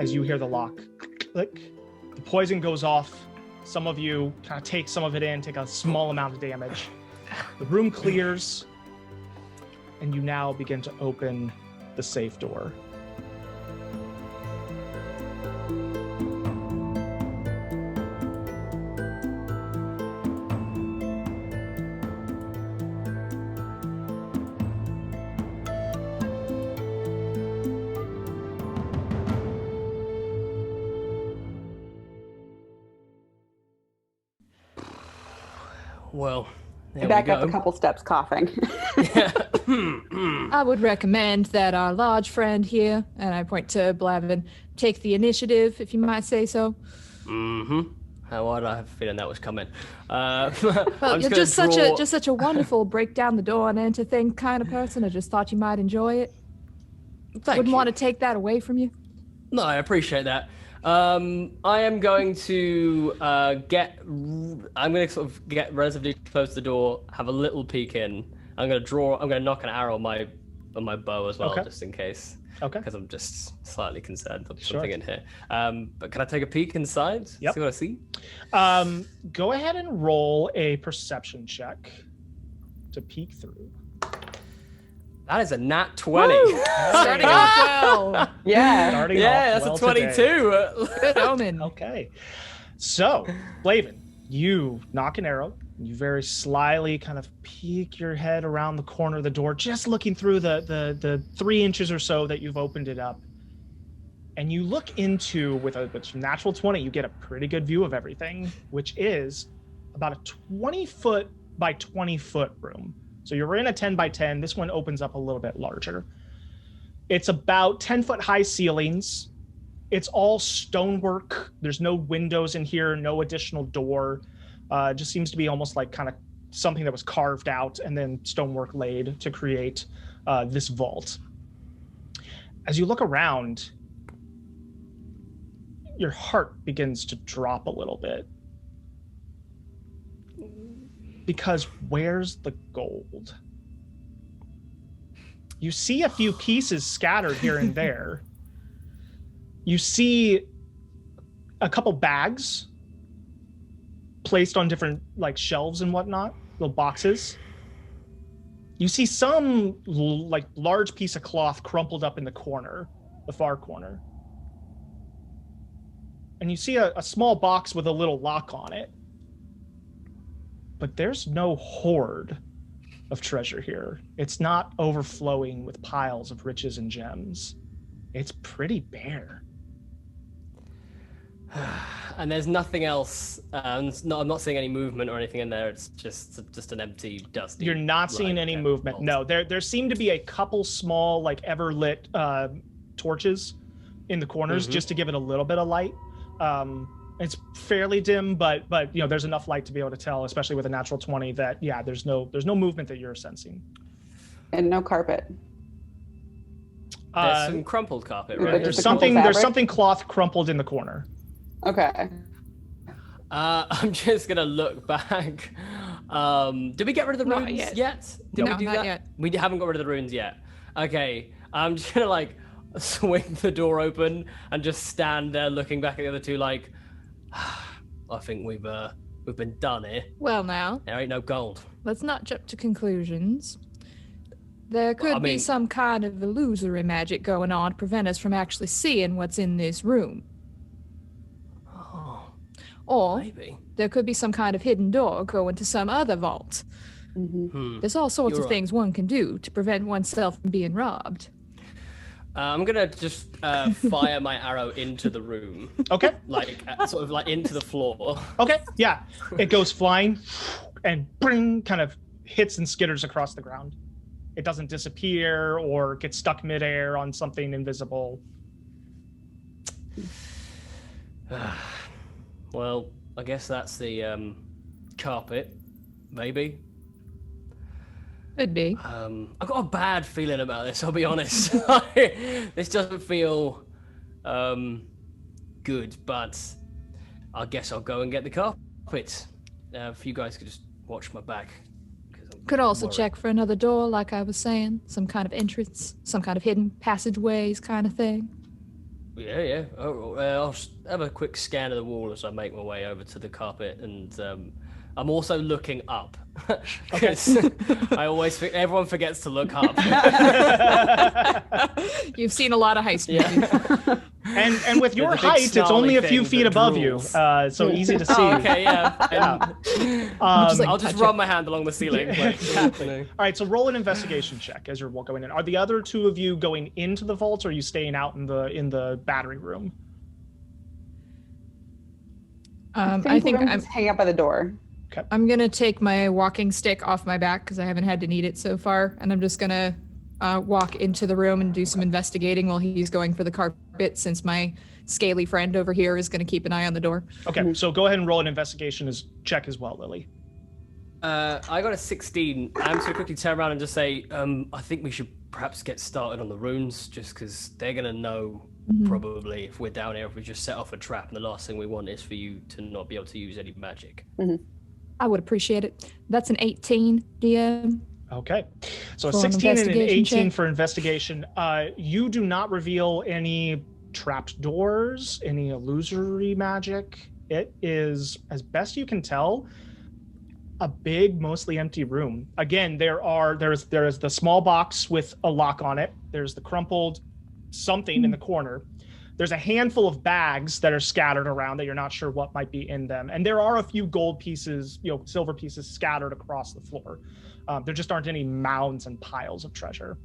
as you hear the lock click. The poison goes off. Some of you kind of take some of it in, take a small amount of damage. The room clears, and you now begin to open the safe door. Well, there Back we go. up a couple steps, coughing. I would recommend that our large friend here, and I point to Blaven, take the initiative, if you might say so. Mm-hmm. Why did I have a feeling that was coming? Well, you're just such a wonderful break down the door and enter thing kind of person. I just thought you might enjoy it. Wouldn't want to take that away from you. No, I appreciate that. I am going to I'm going to sort of get relatively close to the door, have a little peek in. I'm going to knock an arrow on my bow as well, just in case. Okay. Because I'm just slightly concerned there'll be something in here. But can I take a peek inside? Yep. See what I see? Go ahead and roll a perception check to peek through. That is a nat 20. Starting off well. Yeah. That's a 22. Good omen. Okay. So, Blaven, you knock an arrow. You very slyly kind of peek your head around the corner of the door, just looking through the 3 inches or so that you've opened it up. And you look into, with a natural 20, you get a pretty good view of everything, which is about a 20-foot by 20-foot room. So you're in a 10 by 10. This one opens up a little bit larger. It's about 10-foot high ceilings. It's all stonework. There's no windows in here, no additional door. Just seems to be almost like kind of something that was carved out and then stonework laid to create this vault. As you look around, your heart begins to drop a little bit. Because where's the gold? You see a few pieces scattered here and there. You see a couple bags placed on different like shelves and whatnot, little boxes. You see some like large piece of cloth crumpled up in the corner, the far corner. And you see a small box with a little lock on it. But there's no hoard of treasure here. It's not overflowing with piles of riches and gems. It's pretty bare. And there's nothing else. I'm not seeing any movement or anything in there. It's just an empty, dusty. You're not seeing any movement. Vault. No, there seem to be a couple small, like ever lit torches in the corners just to give it a little bit of light. It's fairly dim, but you know, there's enough light to be able to tell, especially with a natural 20, that there's no movement that you're sensing. And no carpet. There's some crumpled carpet, right? There's something cloth crumpled in the corner. Okay. I'm just gonna look back. Did we get rid of the runes yet? Did we do not that? Yet. We haven't got rid of the runes yet. Okay. I'm just gonna like swing the door open and just stand there looking back at the other two like, I think we've been done here. Well, now there ain't no gold. Let's not jump to conclusions. There could be some kind of illusory magic going on to prevent us from actually seeing what's in this room. Oh, or maybe there could be some kind of hidden door going to some other vault. There's all sorts of things one can do to prevent oneself from being robbed. I'm gonna just fire my arrow into the room. Okay. Like sort of like into the floor. Okay. Yeah. It goes flying and bring, kind of hits and skitters across the ground. It doesn't disappear or get stuck midair on something invisible. Well, I guess that's the carpet, maybe. Could be. I've got a bad feeling about this, I'll be honest. This doesn't feel good, but I guess I'll go and get the carpet. If you guys could just watch my back. Could also check for another door, like I was saying. Some kind of entrance, some kind of hidden passageways kind of thing. Yeah. I'll have a quick scan of the wall as I make my way over to the carpet, and I'm also looking up because I always everyone forgets to look up. You've seen a lot of Heist movies. And with your height, it's only a few feet above you, so easy to see. Oh, okay, yeah. I'll just rub my hand along the ceiling. All right, so roll an investigation check as you're going in. Are the other two of you going into the vault, or are you staying out in the battery room? I think I'm just hang up by the door. Okay. I'm gonna take my walking stick off my back because I haven't had to need it so far, and I'm just gonna walk into the room and do some investigating while he's going for the carpet, since my scaly friend over here is gonna keep an eye on the door. Okay, so go ahead and roll an investigation check as well, Lily. I got a 16. I'm just gonna quickly turn around and just say, I think we should perhaps get started on the runes, just because they're gonna know probably if we're down here, if we just set off a trap, and the last thing we want is for you to not be able to use any magic. I would appreciate it. That's an 18, DM. Okay, so a 16 and an 18 for investigation. You do not reveal any trapped doors, any illusory magic. It is, as best you can tell, a big, mostly empty room. Again, there is the small box with a lock on it. There's the crumpled something in the corner. There's a handful of bags that are scattered around that you're not sure what might be in them. And there are a few gold pieces, silver pieces scattered across the floor. There just aren't any mounds and piles of treasure.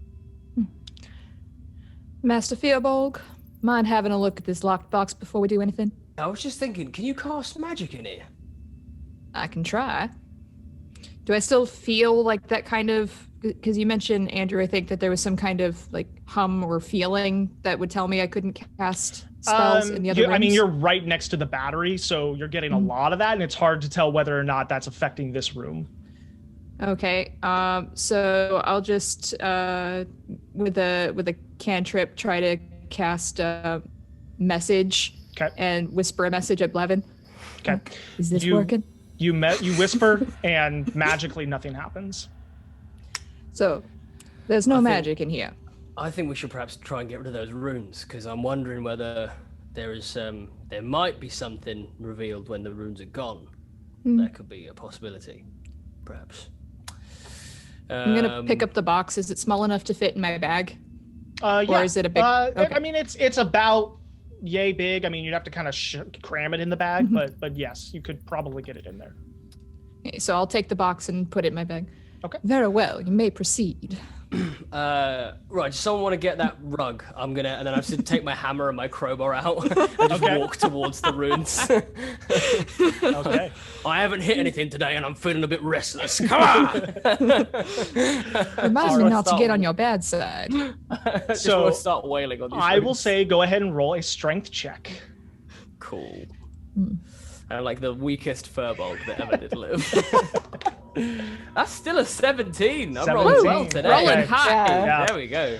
Master Fearbolg, mind having a look at this locked box before we do anything? I was just thinking, can you cast magic in here? I can try. Do I still feel like that kind of, because you mentioned, Andrew, I think that there was some kind of like hum or feeling that would tell me I couldn't cast spells in the other rooms? I mean, you're right next to the battery, so you're getting a lot of that, and it's hard to tell whether or not that's affecting this room. Okay, so I'll just, with a cantrip, try to cast a message and whisper a message at Blaven. Okay. Is this working? You whisper, and magically nothing happens. So, there's no magic in here. I think we should perhaps try and get rid of those runes, because I'm wondering whether there might be something revealed when the runes are gone. That could be a possibility, perhaps. I'm gonna pick up the box. Is it small enough to fit in my bag? Yeah. Or is it a big? Okay. I mean, it's about yay big. I mean, you'd have to kind of cram it in the bag, but yes, you could probably get it in there. Okay, so I'll take the box and put it in my bag. Okay. Very well. You may proceed. Right. Does someone want to get that rug? And then I have to take my hammer and my crowbar out and just walk towards the runes. Okay. I haven't hit anything today, and I'm feeling a bit restless. Come on! Remind me not to get on your bad side. So want to start wailing on these I runes. will say, go ahead and roll a strength check. Cool. And like the weakest furball that ever did live. That's still a 17. I'm rolling well today. Rolling high. Yeah. There we go.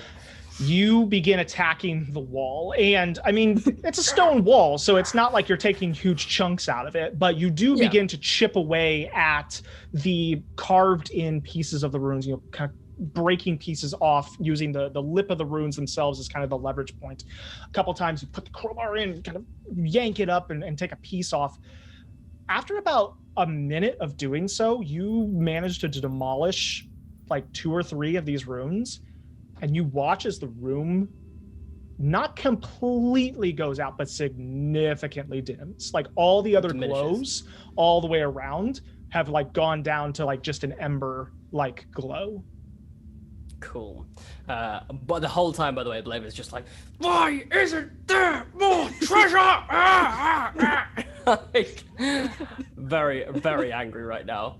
You begin attacking the wall, and I mean, it's a stone wall, so it's not like you're taking huge chunks out of it, but you do begin to chip away at the carved in pieces of the runes, kind of breaking pieces off using the lip of the runes themselves as kind of the leverage point. A couple times you put the crowbar in, kind of yank it up and take a piece off. After about a minute of doing so, you manage to demolish like 2 or 3 of these runes, and you watch as the room not completely goes out, but significantly dims. Like all the other glows all the way around have like gone down to like just an ember like glow. Cool. But the whole time, by the way, Blaven is just like, why isn't there more treasure? Like, very, very angry right now.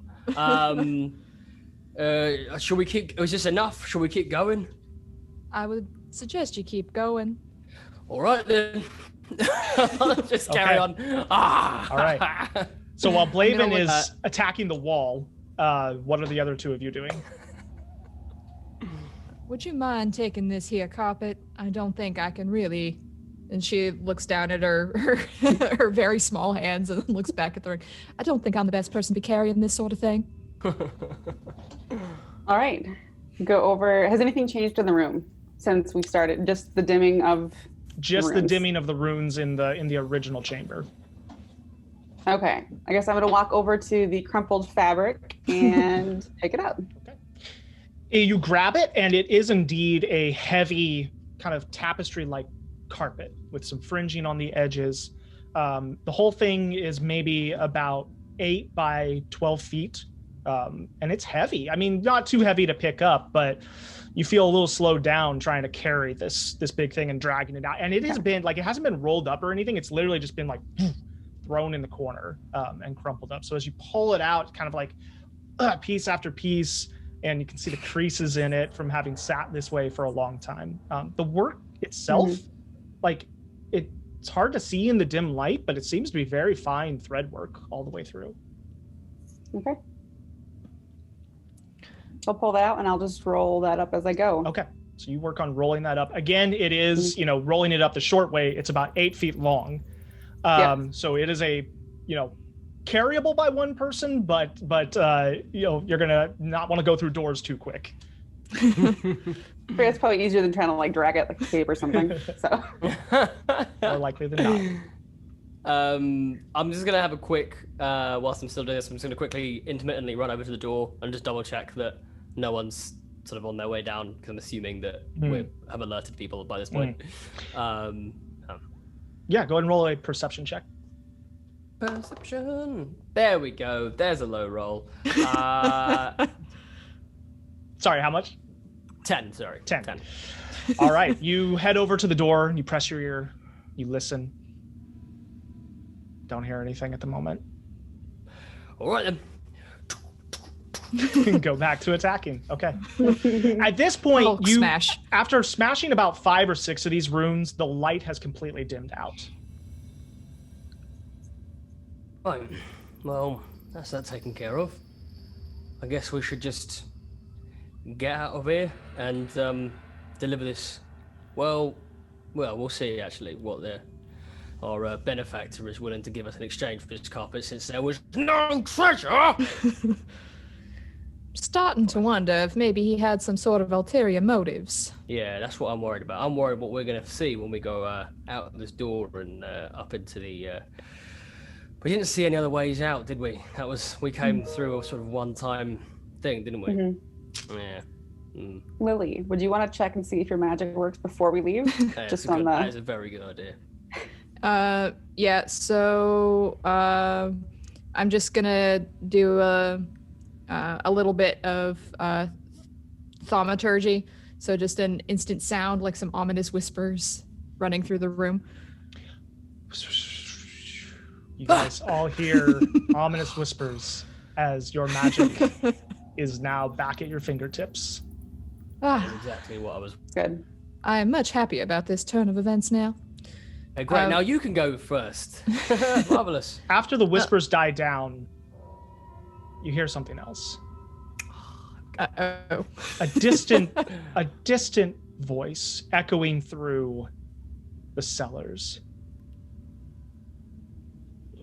Should we keep? Is this enough? Should we keep going? I would suggest you keep going. All right then. Just carry on. All right. So while Blaven is attacking the wall, what are the other 2 of you doing? Would you mind taking this here carpet? I don't think I can really. And she looks down at her very small hands and looks back at the ring. I don't think I'm the best person to be carrying this sort of thing. All right. Go over. Has anything changed in the room since we started? Just the dimming of Just the runes? dimming of the runes in the original chamber. Okay. I guess I'm going to walk over to the crumpled fabric and pick it up. Okay. You grab it, and it is indeed a heavy kind of tapestry-like carpet with some fringing on the edges. The whole thing is maybe about 8 by 12 feet, and it's heavy. I mean, not too heavy to pick up, but you feel a little slowed down trying to carry this big thing and dragging it out. And it has been like, it hasn't been rolled up or anything. It's literally just been like thrown in the corner and crumpled up. So as you pull it out, kind of like piece after piece, and you can see the creases in it from having sat this way for a long time. The work itself, like it's hard to see in the dim light, but it seems to be very fine thread work all the way through. Okay. So I'll pull that out and I'll just roll that up as I go. Okay. So you work on rolling that up. Again, it is, rolling it up the short way. It's about 8 feet long. So it is a, carryable by one person, but you're going to not want to go through doors too quick. It's probably easier than trying to like drag it like a cape or something. So More likely than not. I'm just gonna have a quick whilst I'm still doing this, I'm just gonna quickly intermittently run over to the door and just double check that no one's sort of on their way down, because I'm assuming that we have alerted people by this point. Yeah, go ahead and roll a perception check. Perception. There we go. There's a low roll. Sorry, how much? 10, sorry. 10. All right, you head over to the door, you press your ear, you listen. Don't hear anything at the moment. All right then. Go back to attacking. Okay. At this point, Hulk smash. After smashing about 5 or 6 of these runes, the light has completely dimmed out. Right. Well, that's that taken care of. I guess we should just get out of here and deliver this. Well, we'll see actually what our benefactor is willing to give us in exchange for this carpet, since there was no treasure. Starting to wonder if maybe he had some sort of ulterior motives. Yeah, that's what I'm worried about. I'm worried what we're going to see when we go out of this door and up into the... We didn't see any other ways out, did we? We came through a sort of one-time thing, didn't we? Yeah. Lily, would you want to check and see if your magic works before we leave? That is a very good idea. Yeah, so I'm just gonna do a little bit of thaumaturgy, so just an instant sound, like some ominous whispers running through the room. You guys all hear ominous whispers as your magic is now back at your fingertips. That's exactly what I was... Good. I am much happy about this turn of events now. Hey, great, now you can go first. Marvelous. After the whispers die down, you hear something else. Uh-oh. A distant voice echoing through the cellars.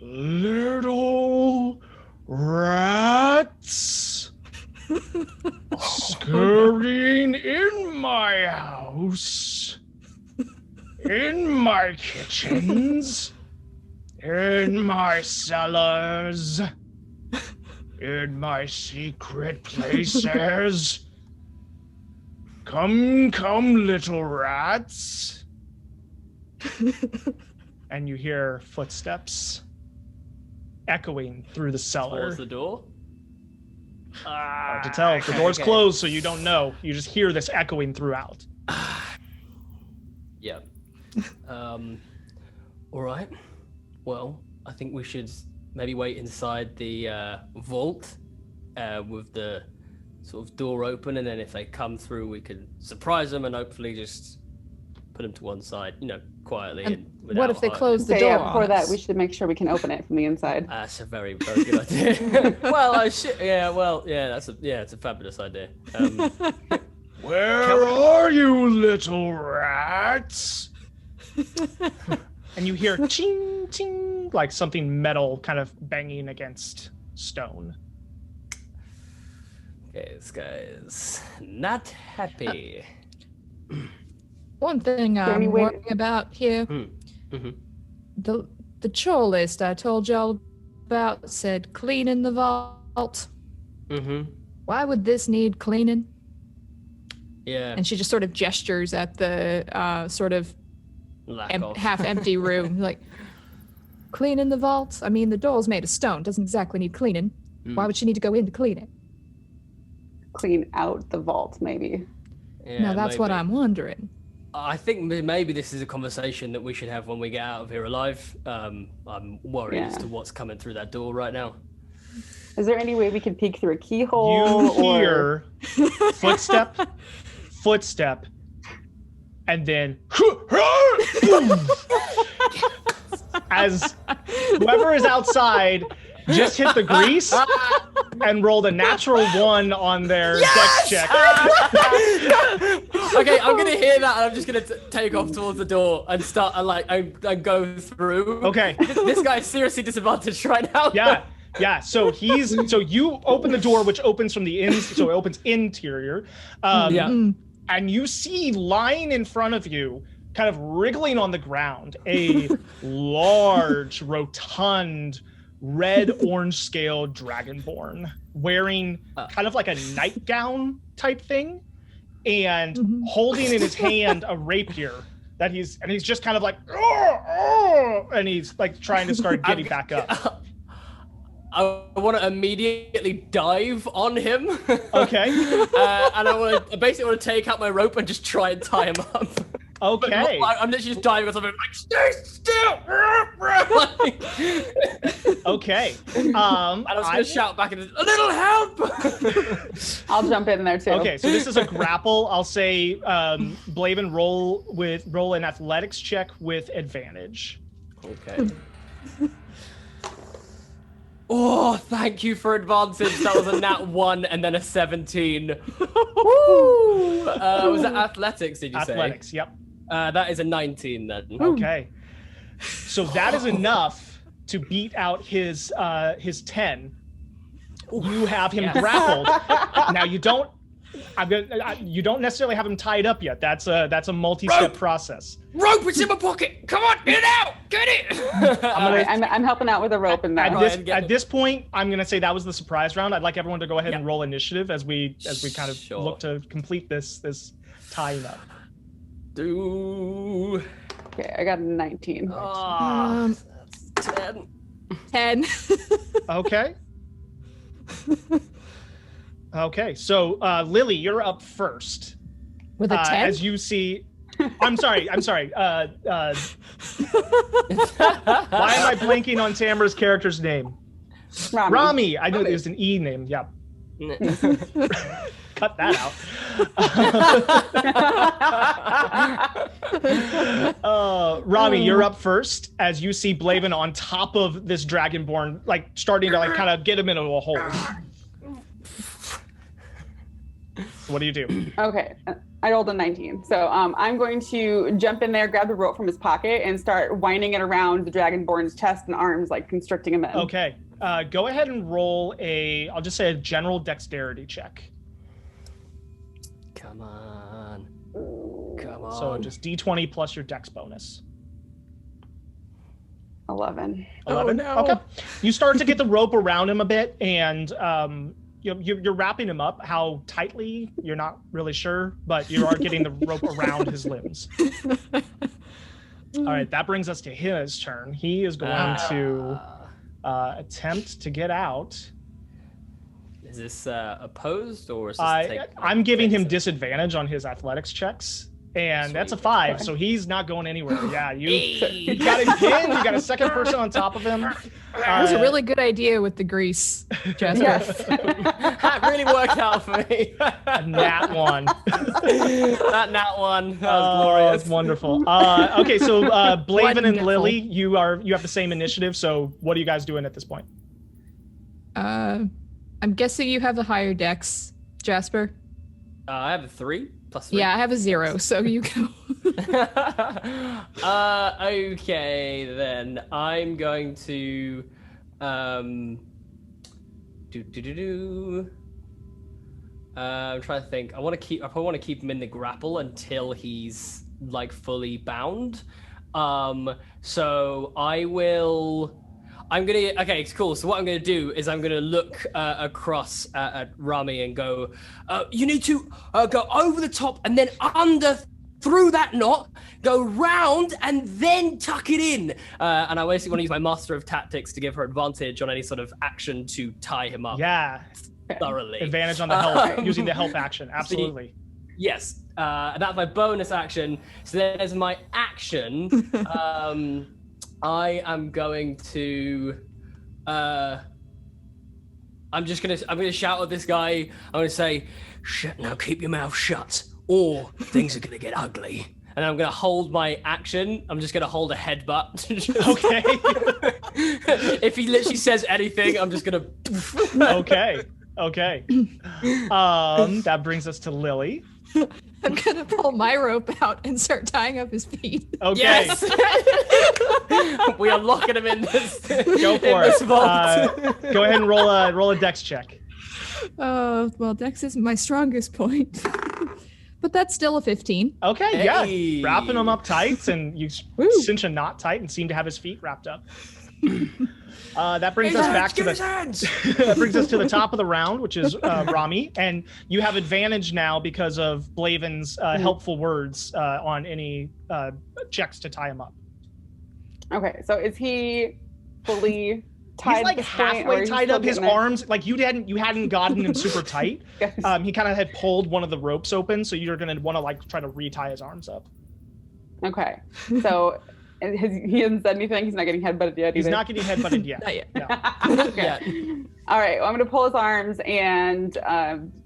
Little rats scurrying in my house, in my kitchens, in my cellars, in my secret places. Come, little rats. And you hear footsteps echoing through the cellar. Towards the door? Hard to tell. The door's closed, so you don't know. You just hear this echoing throughout. Yeah. All right. Well, I think we should maybe wait inside the vault with the sort of door open, and then if they come through, we can surprise them and hopefully just put them to one side, quietly. And what if they close the door? Yeah, before that, we should make sure we can open it from the inside. That's a very, very good idea. It's a fabulous idea. Where are you, little rats? And you hear ching, ching, like something metal kind of banging against stone. Okay, this guy's not happy. One thing there any I'm way- worrying about here, Mm-hmm. the chore list I told y'all about said cleaning the vault. Mm-hmm. Why would this need cleaning? Yeah. And she just sort of gestures at the sort of Lack of. half-empty room, like, cleaning the vault? I mean, the door's made of stone. Doesn't exactly need cleaning. Why would she need to go in to clean it? Clean out the vault, maybe. Yeah, Now that's what maybe. I'm wondering. I think maybe this is a conversation that we should have when we get out of here alive. I'm worried as Yeah. to what's coming through that door right now. Is there any way we can peek through a keyhole? You hear footstep, and then as whoever is outside just hit the grease and rolled a natural 1 on their dex check. Okay, I'm gonna hear that, and I'm just gonna take off towards the door and start. I go through. Okay. This guy's seriously disadvantaged right now. Yeah. So you open the door, which opens from the so it opens interior. Yeah. And you see lying in front of you, kind of wriggling on the ground, a large, rotund, red-orange scaled dragonborn wearing kind of like a nightgown type thing, and holding in his hand a rapier that he's just kind of like, and he's like trying to start getting back up. I want to immediately dive on him. Okay. And I basically want to take out my rope and just try and tie him up. Okay. I'm literally just diving on something like, stay still. Okay. And I was gonna shout back, a little help. I'll jump in there too. Okay, so this is a grapple. I'll say, Blaven, roll an athletics check with advantage. Okay. Oh, thank you for advantage. That was a nat 1 and then a 17. Woo! Was that athletics, did you say? Athletics, yep. That is a 19 then. Okay. So that is enough to beat out his 10. You have him grappled. Now you don't necessarily have him tied up yet. That's a multi-step process. Rope, it's in my pocket. Come on, get it out. Get it. I'm helping out with a rope in there. At this point, I'm gonna say that was the surprise round. I'd like everyone to go ahead and roll initiative as we kind of look to complete this tying up. Okay, I got a 19. That's 10. 10. Okay. Okay, so Lili, you're up first. With a 10? As you see, I'm sorry. Why am I blanking on Tamara's character's name? Rami. I knew it was an E name. Yeah. Cut that out. Rami, you're up first as you see Blaven on top of this dragonborn, like starting to like kind of get him into a hole. What do you do? Okay, I rolled a 19. So I'm going to jump in there, grab the rope from his pocket, and start winding it around the dragonborn's chest and arms, like constricting him in. Okay, go ahead and roll I'll just say a general dexterity check. Come on. So just D20 plus your dex bonus. 11. 11? Oh, no. Okay. You start to get the rope around him a bit, and you're wrapping him up. How tightly, you're not really sure, but you are getting the rope around his limbs. All right, that brings us to his turn. He is going to attempt to get out. Is this opposed or is this I'm giving him disadvantage on his athletics checks, and that's a 5, so he's not going anywhere. Yeah, you got him pinned. You got a second person on top of him. That was a really good idea with the grease, Jasper. Yes. That really worked out for me. Nat 1. That nat 1. That was glorious. That's wonderful. Okay, so Blaven and Wonderful. Lili, you have the same initiative. So what are you guys doing at this point? Uh, I'm guessing you have the higher dex, Jasper. I have a 3 plus 3. Yeah, I have a 0, so you go. Okay, then I'm going to I'm trying to think. I probably want to keep him in the grapple until he's like fully bound. So okay, it's cool. So what I'm gonna do is I'm gonna look across at Rami and go, you need to go over the top and then under through that knot, go round and then tuck it in. And I basically want to use my master of tactics to give her advantage on any sort of action to tie him up. Yeah. Thoroughly. Advantage on the help, using the help action. Absolutely. Yes. And that's my bonus action. So then as my action, I am going to I'm gonna shout at this guy. I'm gonna say, "Shit, now keep your mouth shut, or things are gonna get ugly." And I'm gonna hold my action. I'm just gonna hold a headbutt. Okay. If he literally says anything, I'm just gonna. Okay. That brings us to Lili. I'm gonna pull my rope out and start tying up his feet. Okay. Yes. We are locking him in this. Go for it. Go ahead and roll a dex check. Well, dex isn't my strongest point. But that's still a 15. Okay, Hey. yeah. Wrapping him up tight, and you cinch a knot tight and seem to have his feet wrapped up. That brings us back to that brings us to the top of the round, which is Rami, and you have advantage now because of Blaven's helpful words on any checks to tie him up. Okay, so is he fully tied? He's like at this point, or halfway is he tied still up. His getting it? arms, like you hadn't gotten him super tight. Yes. He kind of had pulled one of the ropes open, so you're gonna want to like try to retie his arms up. Okay, so he hasn't said anything. He's not getting headbutted yet. He's either. not getting headbutted yet. Not yet. No. Okay. Yeah. All right. Well, I'm gonna pull his arms and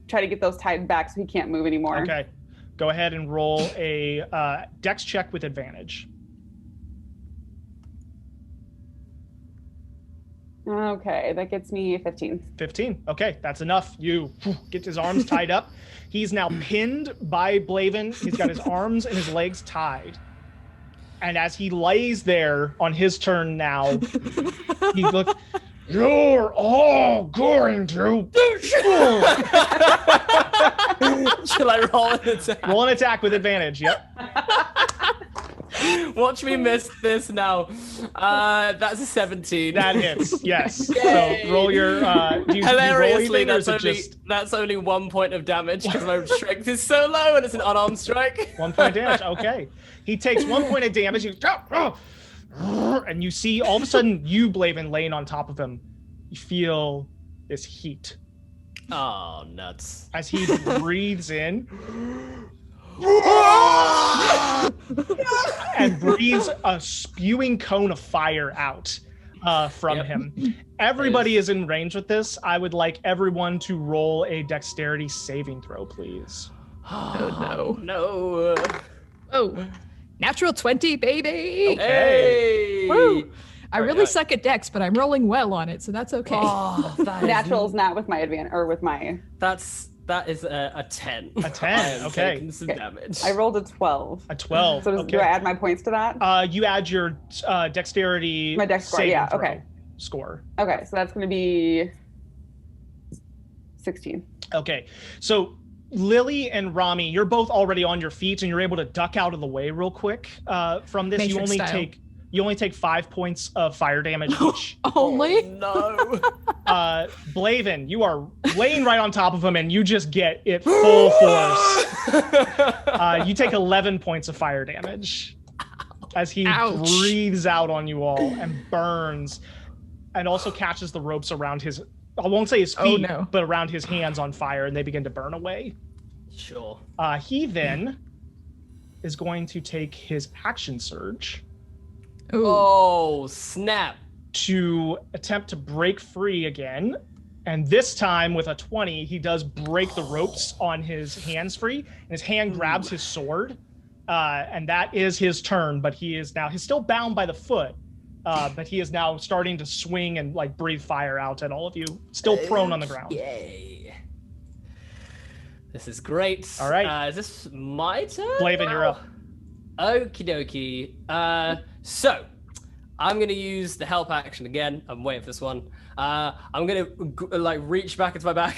try to get those tied back so he can't move anymore. Okay. Go ahead and roll a dex check with advantage. Okay, that gets me 15. 15. Okay, that's enough. You get his arms tied up. He's now pinned by Blaven. He's got his arms and his legs tied. And as he lays there on his turn now, he looks, "You're all going to..." Shall I roll an attack? Roll an attack with advantage. Yep. Watch me miss this now. That's a 17. That hits. Yes. Yay. So roll your. Do you roll Hilariously, anything, or is that's it only just that's only 1 point of damage because my strength is so low and it's an unarmed strike. 1 point damage? Okay. He takes 1 point of damage. And you see all of a sudden you, Blaven, laying on top of him. You feel this heat Oh, nuts. as he breathes in and breathes a spewing cone of fire out from him. Everybody is in range with this. I would like everyone to roll a dexterity saving throw, please. Oh, no. Oh, natural 20, baby. Hey. Woo. I really Alright. suck at dex, but I'm rolling well on it, so that's okay. Oh, that is Natural's not with my advantage or with my. that is a 10. A 10, I am okay. taking some damage. I rolled a 12. A 12. So do I add my points to that? You add your dexterity My dex score, saving yeah, throw okay. score. Okay, so that's going to be 16. Okay, so Lili and Rami, you're both already on your feet, and you're able to duck out of the way real quick from this. Matrix style. You only take 5 points of fire damage each. Only? No. Blaven, you are laying right on top of him, and you just get it full force. You take 11 points of fire damage as he Ouch. breathes out on you all and burns, and also catches the ropes around his, I won't say his feet, no. but around his hands on fire, and they begin to burn away. Sure. He then is going to take his action surge Ooh. Oh, snap. to attempt to break free again. And this time with a 20, he does break the ropes on his hands free, and his hand grabs his sword. And that is his turn, but he's still bound by the foot. But he is now starting to swing and like breathe fire out at all of you, still prone on the ground. Yay. This is great. All right. Is this my turn? Blaven, you're up. Okie dokie. So, I'm gonna use the help action again. I'm waiting for this one. I'm gonna like reach back into my back.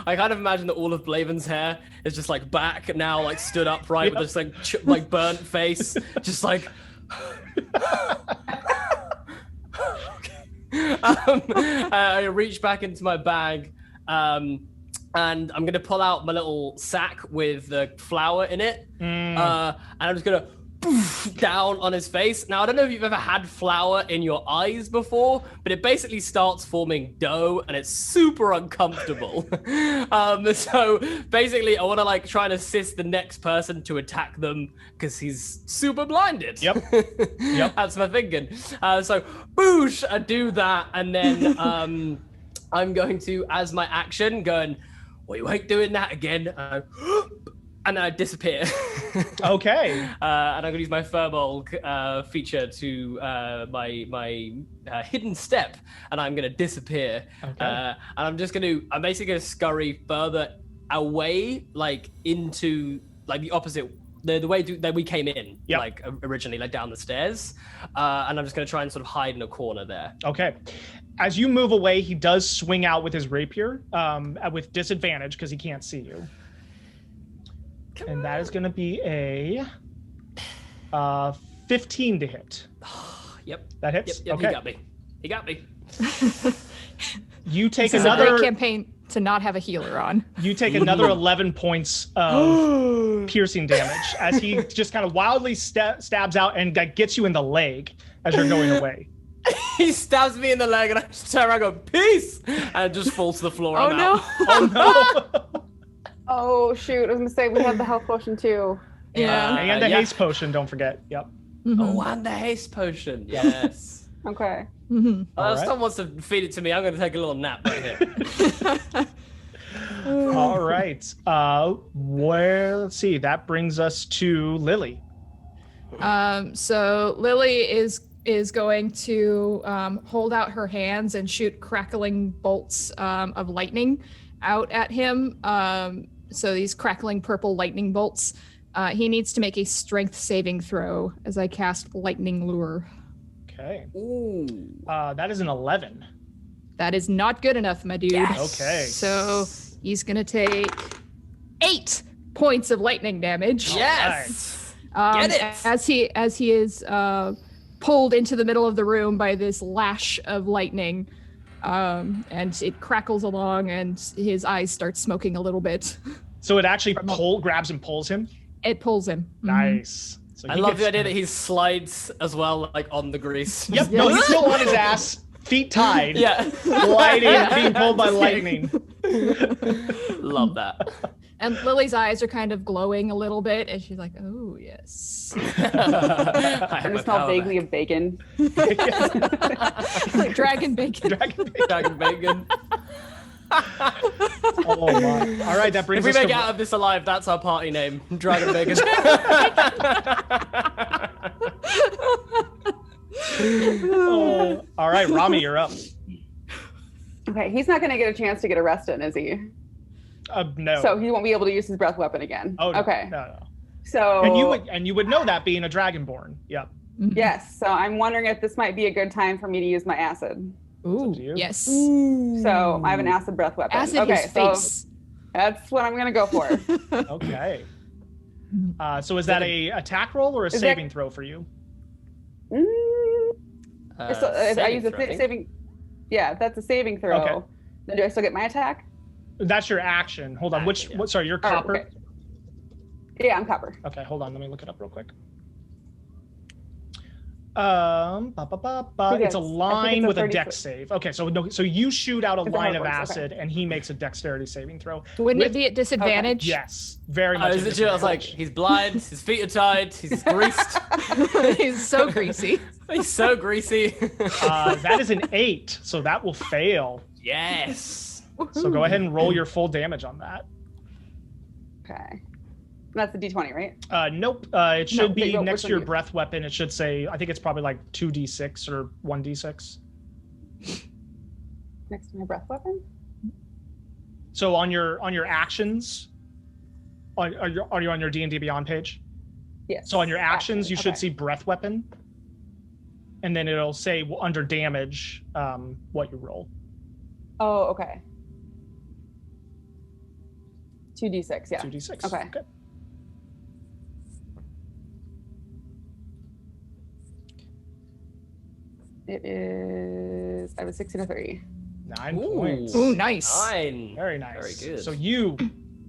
I kind of imagine that all of Blaven's hair is just like back now, like stood upright with this like burnt face, just like. I reach back into my bag, and I'm gonna pull out my little sack with the flour in it, and I'm just gonna poof down on his face. Now I don't know if you've ever had flour in your eyes before, but it basically starts forming dough, and it's super uncomfortable. So basically, I want to like try and assist the next person to attack them because he's super blinded. Yep. That's my thinking. So boosh, I do that, and then I'm going to, as my action, going, well, you ain't doing that again. And then I disappear. Okay. And I'm going to use my Furbolg feature to my hidden step, and I'm going to disappear. Okay. And I'm basically going to scurry further away, like into like the opposite, the way that we came in, like originally, like down the stairs. And I'm just going to try and sort of hide in a corner there. Okay. As you move away, he does swing out with his rapier with disadvantage because he can't see you. And that is going to be a 15 to hit. Yep. That hits? Yep, okay. He got me. You take This another is a great campaign to not have a healer on. You take another 11 points of piercing damage as he just kind of wildly stabs out and gets you in the leg as you're going away. He stabs me in the leg, and I just turn around and go, peace! And just falls to the floor. Oh, I'm no. out. Oh no! Oh shoot! I was gonna say we have the health potion too. Yeah. And the haste potion, don't forget. Yep. Oh, and the haste potion. Yes. Okay. Mm-hmm. If someone wants to feed it to me, I'm going to take a little nap right here. All right. Let's see. That brings us to Lili. So Lili is going to hold out her hands and shoot crackling bolts of lightning out at him. So these crackling purple lightning bolts. He needs to make a strength saving throw as I cast lightning lure. Okay. Ooh. That is an 11. That is not good enough, my dude. Yes. Okay. So he's gonna take 8 points of lightning damage. Yes. Get it. As he is pulled into the middle of the room by this lash of lightning, and it crackles along, and his eyes start smoking a little bit. So it actually grabs and pulls him? It pulls him. Nice. So I love the idea that he slides as well, like on the grease. Yep. No, he's still on his ass, feet tied. Yeah. Gliding, being pulled by lightning. Love that. And Lily's eyes are kind of glowing a little bit, and she's like, "Oh yes." I just smell vaguely of bacon. Like dragon bacon. Dragon bacon. Oh my! All right, that brings If us we make to it out of this alive, that's our party name. Dragon bacon. Oh. All right, Rami, you're up. Okay, he's not going to get a chance to get arrested, is he? No. So he won't be able to use his breath weapon again. Oh, no, okay. No. So And you would know that being a dragonborn. Yep. yes. So I'm wondering if this might be a good time for me to use my acid. Ooh, to you. yes. So I have an acid breath weapon. Acid okay, his face. So that's what I'm going to go for. Okay. So is that a attack roll or a Is saving that- throw for you? So if I use a saving. Yeah, that's a saving throw. Okay. Then do I still get my attack? That's your action. Hold on. Action, yeah. Sorry, you're Oh, copper. okay. Yeah, I'm copper. Okay, hold on. Let me look it up real quick. Yes, It's a I think line it's a with a 30 dex save. Okay, so you shoot out a Is that how line it of works? acid, and he makes a dexterity saving throw. Wouldn't it With- be at disadvantage? Yes, very I much. was a literally, I was like, disadvantage. he's blind, his feet are tied, he's greased, He's so greasy. he's so greasy. That is an 8, so that will fail. Yes. So go ahead and roll your full damage on that. Okay. That's the D20, right? Nope. It should be which next to one your do you- breath weapon. It should say, I think it's probably like 2d6 or 1d6. Next to my breath weapon? So on your actions, are you on your D&D Beyond page? Yes. So on your actions, you should okay. see breath weapon. and then it'll say under damage what you roll. Oh, okay. 2d6, yeah. 2d6. Okay. It is, I have a 6 and a 3. 9 points. Ooh, nice. 9. Very nice. Very good. So you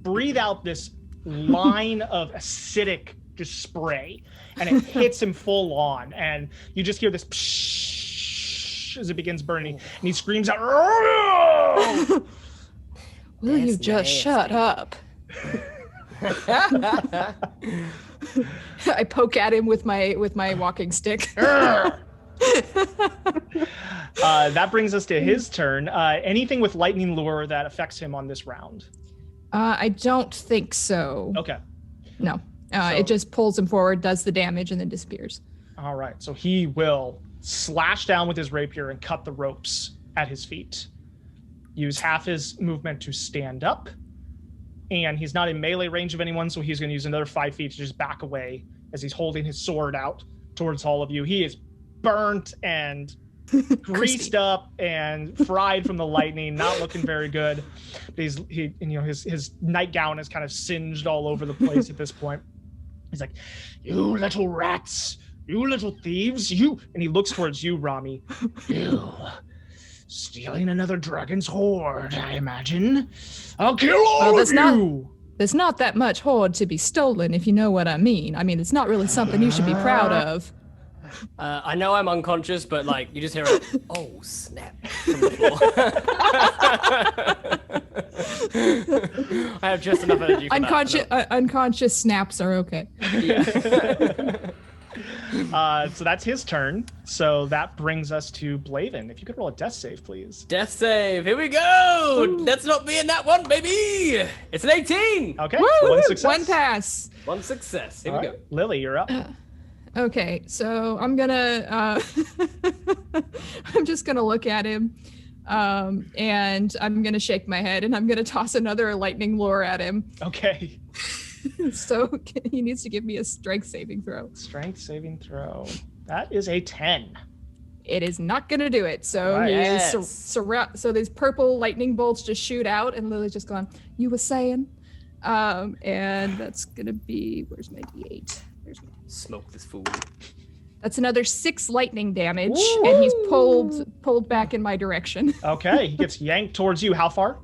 breathe out this line of acidic just spray, and it hits him full on, and you just hear this psh as it begins burning, and he screams out, "Oh!" Will you just shut up? I poke at him with my walking stick. That brings us to his turn. Anything with lightning lure that affects him on this round? I don't think so. Okay. No. It just pulls him forward, does the damage, and then disappears. All right. So he will slash down with his rapier and cut the ropes at his feet. Use half his movement to stand up. And he's not in melee range of anyone, so he's going to use another 5 feet to just back away as he's holding his sword out towards all of you. He is burnt and greased up and fried from the lightning, not looking very good. But his nightgown is kind of singed all over the place at this point. He's like, "You little rats, you little thieves, you," and he looks towards you, Rami. "You stealing another dragon's hoard, I imagine. I'll kill all of you." There's not that much hoard to be stolen, if you know what I mean. I mean, it's not really something you should be proud of. I know I'm unconscious, but like you just hear a "oh snap" from the floor. I have just enough energy for unconscious snaps are okay. Yeah. So that's his turn. So that brings us to Blaven. If you could roll a death save, please. Death save. Here we go. Ooh. Let's not be in that one, baby. It's an 18. Okay. Woo! One success. One pass. One success. Here All we right. go. Lily, you're up. Okay, so I'm gonna I'm just gonna look at him, and I'm gonna shake my head, and I'm gonna toss another lightning lure at him. Okay. So he needs to give me a strength saving throw. Strength saving throw. That is a 10. It is not gonna do it. So Right. he Yes. is so these purple lightning bolts just shoot out, and Lily's just going, "You were saying," and that's gonna be, where's my D8? Smoke this fool. That's another 6 lightning damage, Ooh. and he's pulled back in my direction. Okay. He gets yanked towards you. How far?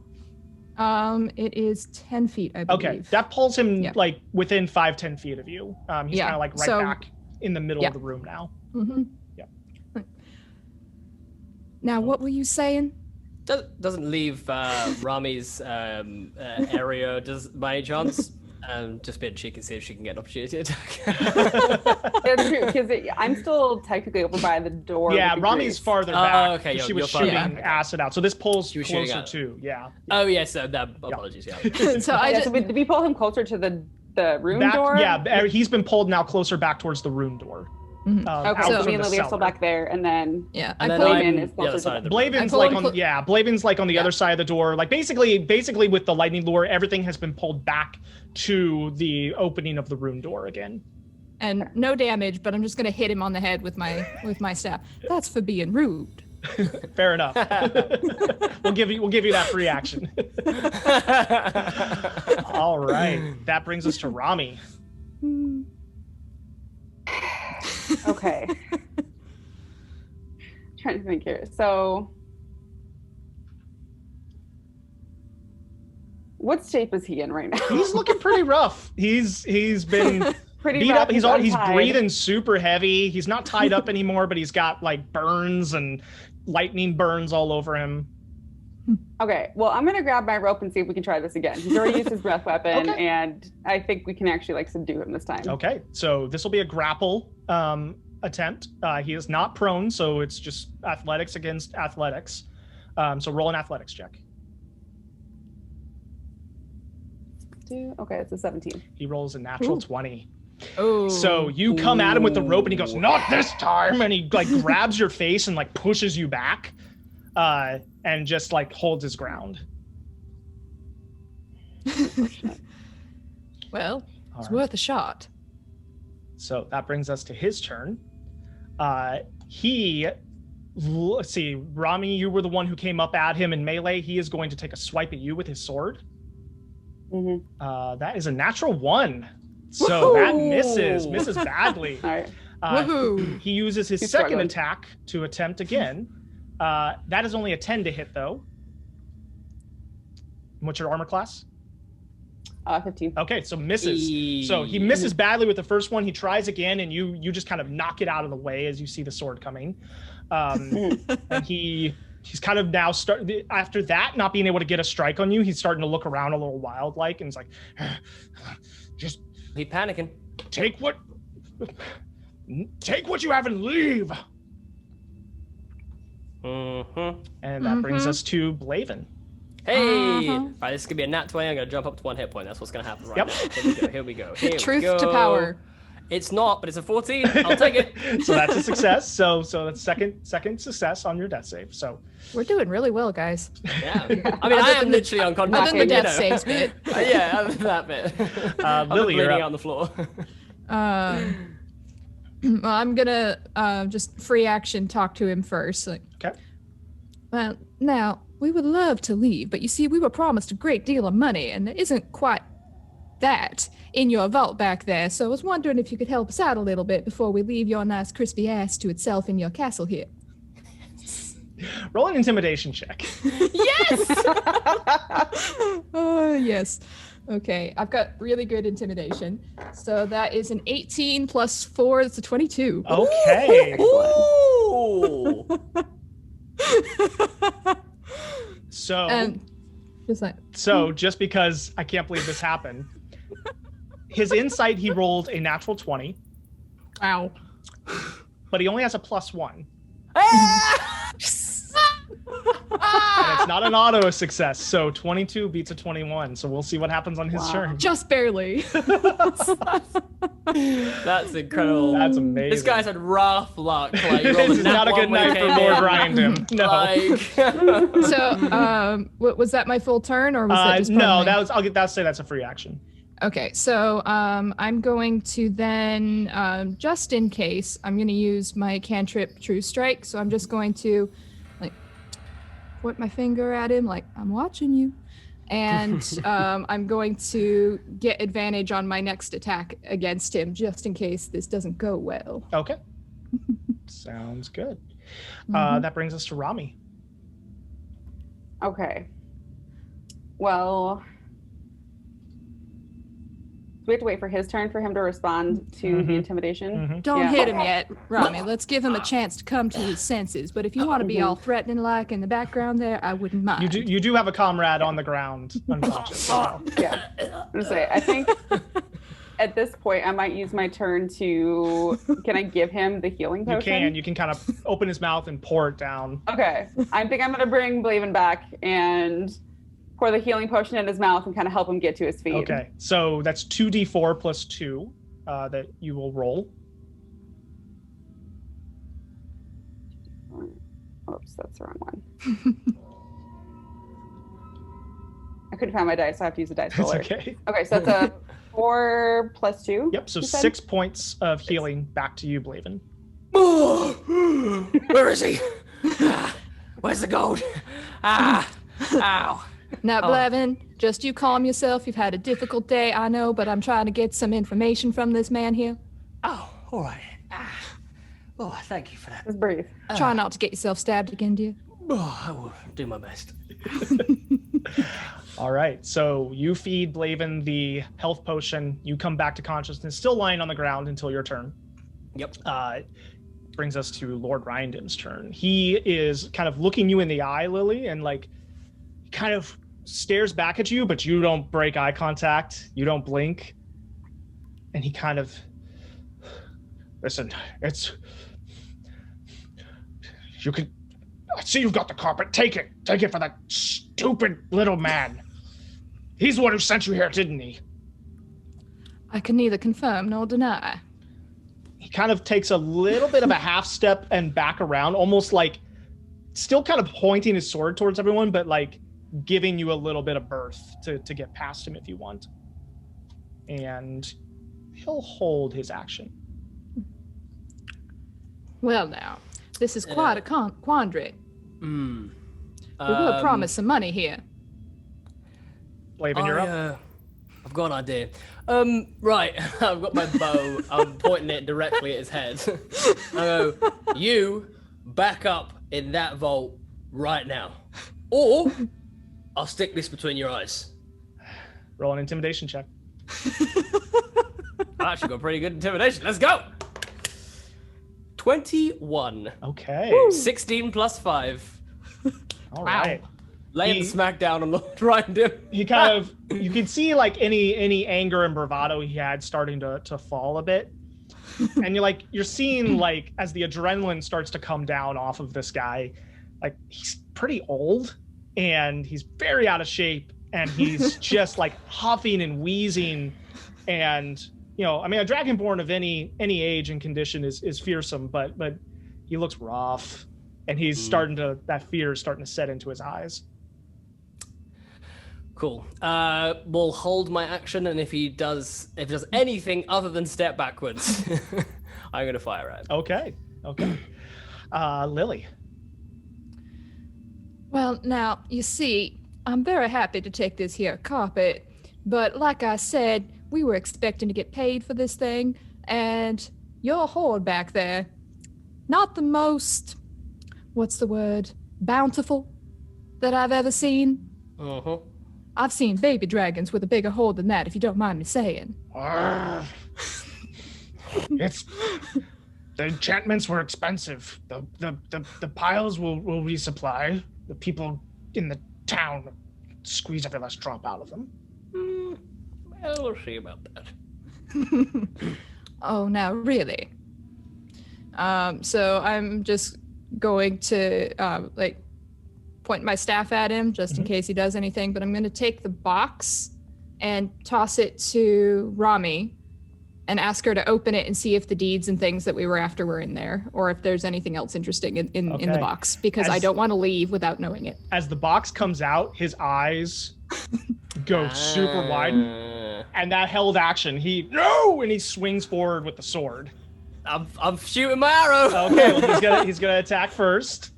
It is 10 feet, I believe. Okay. That pulls him Yeah. like within 5-10 feet of you. He's Yeah, kind of like right so- back in the middle Yeah. of the room now. Mm-hmm. Yeah. Now, what were you saying? Doesn't leave Rami's area, does by any chance? Just being cheeky, see if she can get an opportunity to attack. That's true, because I'm still technically over by the door. Yeah, with the Rami's grease. farther Oh, back. okay, She you're was farther shooting back. acid out. So this pulls She was shooting closer out. too. Yeah. Oh yes, apologies. Yeah. So I Yeah, just, so did we pull him closer to the room Back, door? yeah, he's been pulled now closer back towards the room door. Mhm. Okay, out so from me and the Lily are still cellar. back there, and then yeah, And I then pulled Blaven I'm is the closer other to side of the Blaven's pull like him on clo- Blaven's like on the Yeah. other side of the door. Like basically with the lightning lure, everything has been pulled back to the opening of the room door again. and no damage, but I'm just gonna hit him on the head with my staff. That's for being rude. Fair enough. we'll give you that free action. All right. That brings us to Rami. okay. Trying to think here. So, what shape is he in right now? He's looking pretty rough. He's been Pretty beat rough. up. He's untied. breathing super heavy. He's not tied up anymore, but he's got like burns and lightning burns all over him. Okay, well, I'm gonna grab my rope and see if we can try this again. He's already used his breath weapon, Okay. and I think we can actually like subdue him this time. Okay, so this will be a grapple attempt. He is not prone, so it's just athletics against athletics. So roll an athletics check. Okay, it's a 17. He rolls a natural Ooh. 20. Oh. So you come at him with the rope, and he goes, "Not this time!" And he like grabs your face and like pushes you back, and just like holds his ground. Well, All it's right. worth a shot. So that brings us to his turn. Let's see, Rami, you were the one who came up at him in melee. He is going to take a swipe at you with his sword. That is a natural 1. So that misses badly. All right. Woohoo! He uses his He's second struggling. attack to attempt again. That is only a 10 to hit, though. What's your armor class? 15. Okay, so misses. So he misses badly with the first one. He tries again, and you just kind of knock it out of the way as you see the sword coming. And he's kind of now after that, not being able to get a strike on you, he's starting to look around a little wild-like, and he's like, just He panicking. take what you have and leave. And that brings us to Blaven. Hey! Alright, this is gonna be a nat 20. I'm gonna jump up to 1 hit point. That's what's gonna happen right now. Here we go. Truth to power. It's not, but it's a 14. I'll take it. So that's a success. So that's second success on your death save. So We're doing really well, guys. Yeah. I mean, I am literally unconscious. Other than the death saves bit. Yeah, other than that bit. Lili, you're bleeding up. out on the floor. Well, I'm gonna just free action talk to him first. Like, Okay. well, now we would love to leave, but you see, we were promised a great deal of money, and there isn't quite that in your vault back there. So I was wondering if you could help us out a little bit before we leave your nice crispy ass to itself in your castle here. Roll an intimidation check. Yes. Yes. Okay, I've got really good intimidation. So that is an 18 plus 4. That's a 22. Okay. Ooh! So Just like, just because I can't believe this happened, his insight, he rolled a natural 20, wow. but he only has a +1. And it's not an auto success, so 22 beats a 21. So we'll see what happens on his turn. Just barely. That's incredible. That's amazing. This guy's had rough luck. Like, This is not a good night for Lord Riandym. No. Like... So, was that my full turn, or was that just part no? of my- I'll say that's a free action. Okay, so I'm going to then, just in case, I'm going to use my cantrip True Strike. So I'm just going to, like, point my finger at him, like, I'm watching you. And I'm going to get advantage on my next attack against him, just in case this doesn't go well. Okay. Sounds good. That brings us to Rami. Okay. Well, we have to wait for his turn for him to respond to the intimidation. Don't Yeah. hit him yet, Rami. Let's give him a chance to come to his senses. But if you want to be all threatening like in the background there, I wouldn't mind. You do have a comrade on the ground, unconscious. So. Yeah. I'm gonna say, I think at this point I might use my turn to. Can I give him the healing potion? You can kind of open his mouth and pour it down. Okay. I think I'm gonna bring Blaven back and pour the healing potion in his mouth and kind of help him get to his feet. Okay, so that's 2d4 plus 2 that you will roll. Oops, that's the wrong one. I couldn't find my dice, so I have to use a dice It's roller. okay. Okay, so that's a 4 plus 2. Yep, so you said? 6 points of healing back to you, Blaven. Where is he? Where's the gold? Ow. Now, Blaven, just you calm yourself. You've had a difficult day, I know, but I'm trying to get some information from this man here. Oh, all right. Oh, thank you for that. Just breathe. Try not to get yourself stabbed again, dear. Oh, I will do my best. All right, so you feed Blaven the health potion. You come back to consciousness, still lying on the ground until your turn. Yep. Brings us to Lord Riandym's turn. He is kind of looking you in the eye, Lili, and like kind of stares back at you, but you don't break eye contact. You don't blink. And he kind of, listen, you could, I see you've got the carpet. Take it for that stupid little man. He's the one who sent you here, didn't he? I can neither confirm nor deny. He kind of takes a little bit of a half step and back around, almost like still kind of pointing his sword towards everyone, but like giving you a little bit of berth to get past him if you want. And he'll hold his action. Well, now, This is quite a quandary. Hmm. We will promise some money here. Blaven, you're up. I've got an idea. Right, I've got my bow. I'm pointing it directly at his head. I go, you back up in that vault right now, or I'll stick this between your eyes. Roll an intimidation check. I actually got pretty good intimidation. Let's go. 21. Okay. 16 plus 5. All right. Laying the smack down on Lord Riandym. He kind of, you can see like any anger and bravado he had starting to fall a bit. And you're seeing like as the adrenaline starts to come down off of this guy, like he's pretty old and he's very out of shape and he's just like huffing and wheezing. And, a dragonborn of any age and condition is fearsome, but he looks rough and he's that fear is starting to set into his eyes. Cool. We'll hold my action, and if he does anything other than step backwards, I'm gonna fire at him. Okay. Lily. Well, now, you see, I'm very happy to take this here carpet, but like I said, we were expecting to get paid for this thing, and your horde back there, not the most, bountiful that I've ever seen. Uh-huh. I've seen baby dragons with a bigger horde than that, if you don't mind me saying. It's the enchantments were expensive. The piles will resupply. The people in the town squeeze every last drop out of them. Well, we'll see about that. Oh, now really? So I'm just going to point my staff at him just in case he does anything, but I'm going to take the box and toss it to Rami and ask her to open it and see if the deeds and things that we were after were in there, or if there's anything else interesting in the box, because I don't want to leave without knowing it. As the box comes out, his eyes go super wide, and that held action. And he swings forward with the sword. I'm shooting my arrow. Okay, well, he's gonna attack first.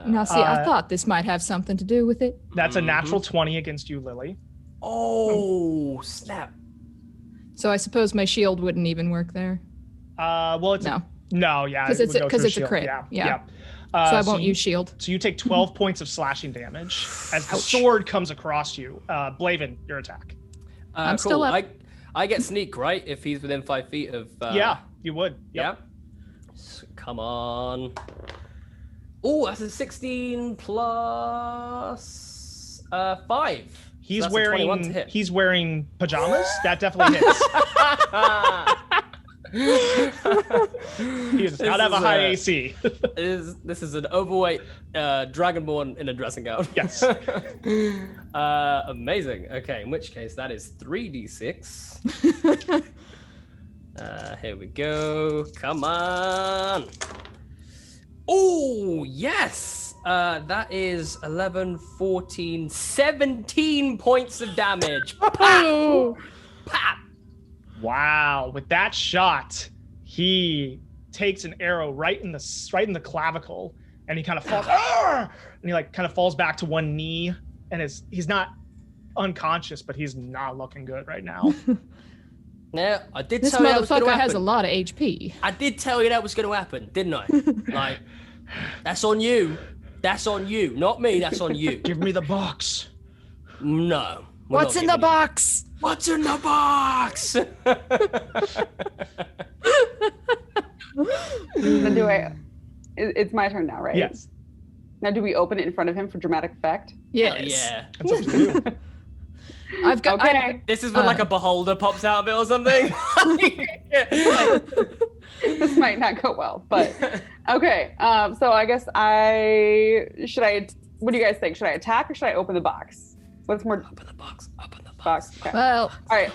Now, see, I thought this might have something to do with it. That's a natural 20 against you, Lily. Oh, snap. So I suppose my shield wouldn't even work there. Well, it's no, yeah, because it's a crit. Yeah. So I won't use shield. So you take 12 points of slashing damage as the sword comes across you. Blaven, your attack. I'm still up. I get sneak, right? If he's within 5 feet of. Yeah, you would. Yep. Yeah. Come on. Oh, that's a 16 plus 5. He's so wearing pajamas. That definitely hits. He does not have a high AC. This is an overweight dragonborn in a dressing gown. Yes. Amazing. Okay, in which case that is 3d6. Here we go. Come on. Oh, yes. That is 11, 14, 17 points of damage. Pow! Pow! Wow. With that shot, he takes an arrow right in the clavicle, and he kind of falls and he kind of falls back to one knee, and he's not unconscious, but he's not looking good right now. Yeah, I did this tell you that was going to motherfucker happen. has a lot of HP. I did tell you that was going to happen, didn't I? That's on you. That's on you, not me. That's on you. Give me the box. No. What's in the box? What's in the box? It's my turn now, right? Yes. Now, do we open it in front of him for dramatic effect? Yes. Yeah. That's up to you. I've got. Okay. This is when like a beholder pops out of it or something. This might not go well, but okay. So I guess what do you guys think? Should I attack or should I open the box? What's more? Open the box. Okay. Well, All right.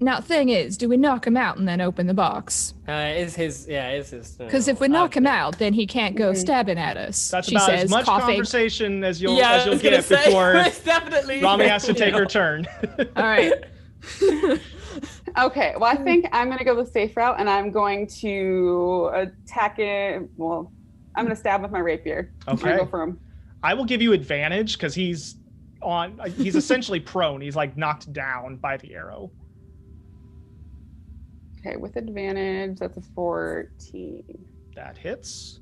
Now, thing is, do we knock him out and then open the box? It's his. Because if we knock him out, then he can't go stabbing at us. That's she about says, as much coughing. conversation as you'll I was get gonna say, before it's definitely Rami has to take her turn. All right. Okay, well, I think I'm going to go the safe route, and I'm going to attack it. Well, I'm going to stab with my rapier. I'm Okay. going to go for him. I will give you advantage because he's essentially prone. He's like knocked down by the arrow. Okay, with advantage, that's a 14. That hits.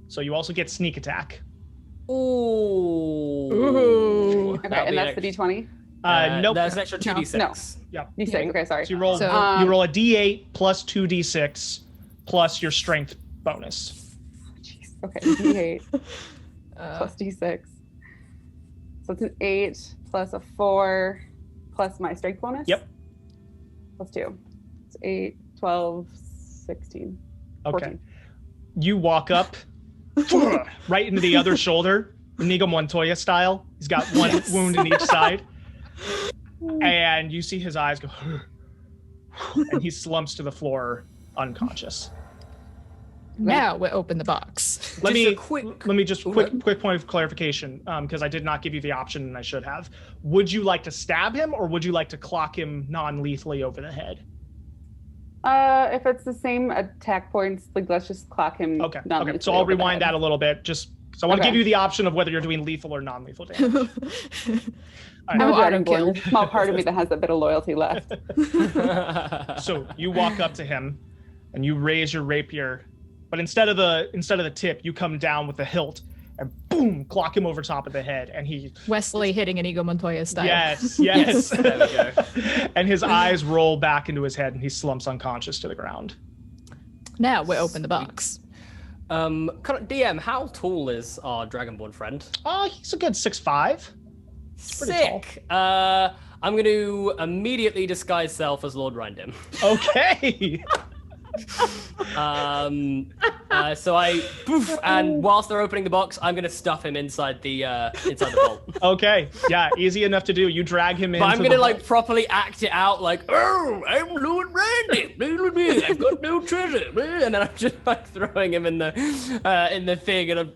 So you also get sneak attack. Ooh. Okay, and that's the D20? Nope. That's an extra 2d6. No. Yeah. D6, okay, sorry. So you roll you roll a D8 plus 2d6 plus your strength bonus. Jeez. Okay, D8 plus D6. So it's an 8 plus a 4 plus my strength bonus? Yep. Plus 2. It's 8, 12, 16. Okay. 14. You walk up right into the other shoulder, Inigo Montoya style. He's got one wound in each side. And you see his eyes go, and he slumps to the floor unconscious. Now we open the box. Let me quick point of clarification, because I did not give you the option and I should have. Would you like to stab him or would you like to clock him non-lethally over the head? If it's the same attack points, like let's just clock him. Okay. So I'll rewind that a little bit, just so I want to give you the option of whether you're doing lethal or non-lethal damage. I'm No a auto Dragonborn. kill. There's a small part of me that has a bit of loyalty left. So you walk up to him, and you raise your rapier, but instead of the tip, you come down with the hilt, and boom, clock him over top of the head, and he. Wesley hitting Inigo Montoya style. Yes. There we go. And his eyes roll back into his head, and he slumps unconscious to the ground. Now we open the box. DM, how tall is our Dragonborn friend? He's a good 6'5". Pretty Sick. I'm going to immediately disguise self as Lord Riandym. Okay. So I poof, and whilst they're opening the box, I'm gonna stuff him inside the vault. Okay. Yeah, easy enough to do. You drag him in. But I'm gonna like properly act it out, like, oh, I'm Lord Riandym. I've got no treasure, and then I'm just like throwing him in the thing, and I'm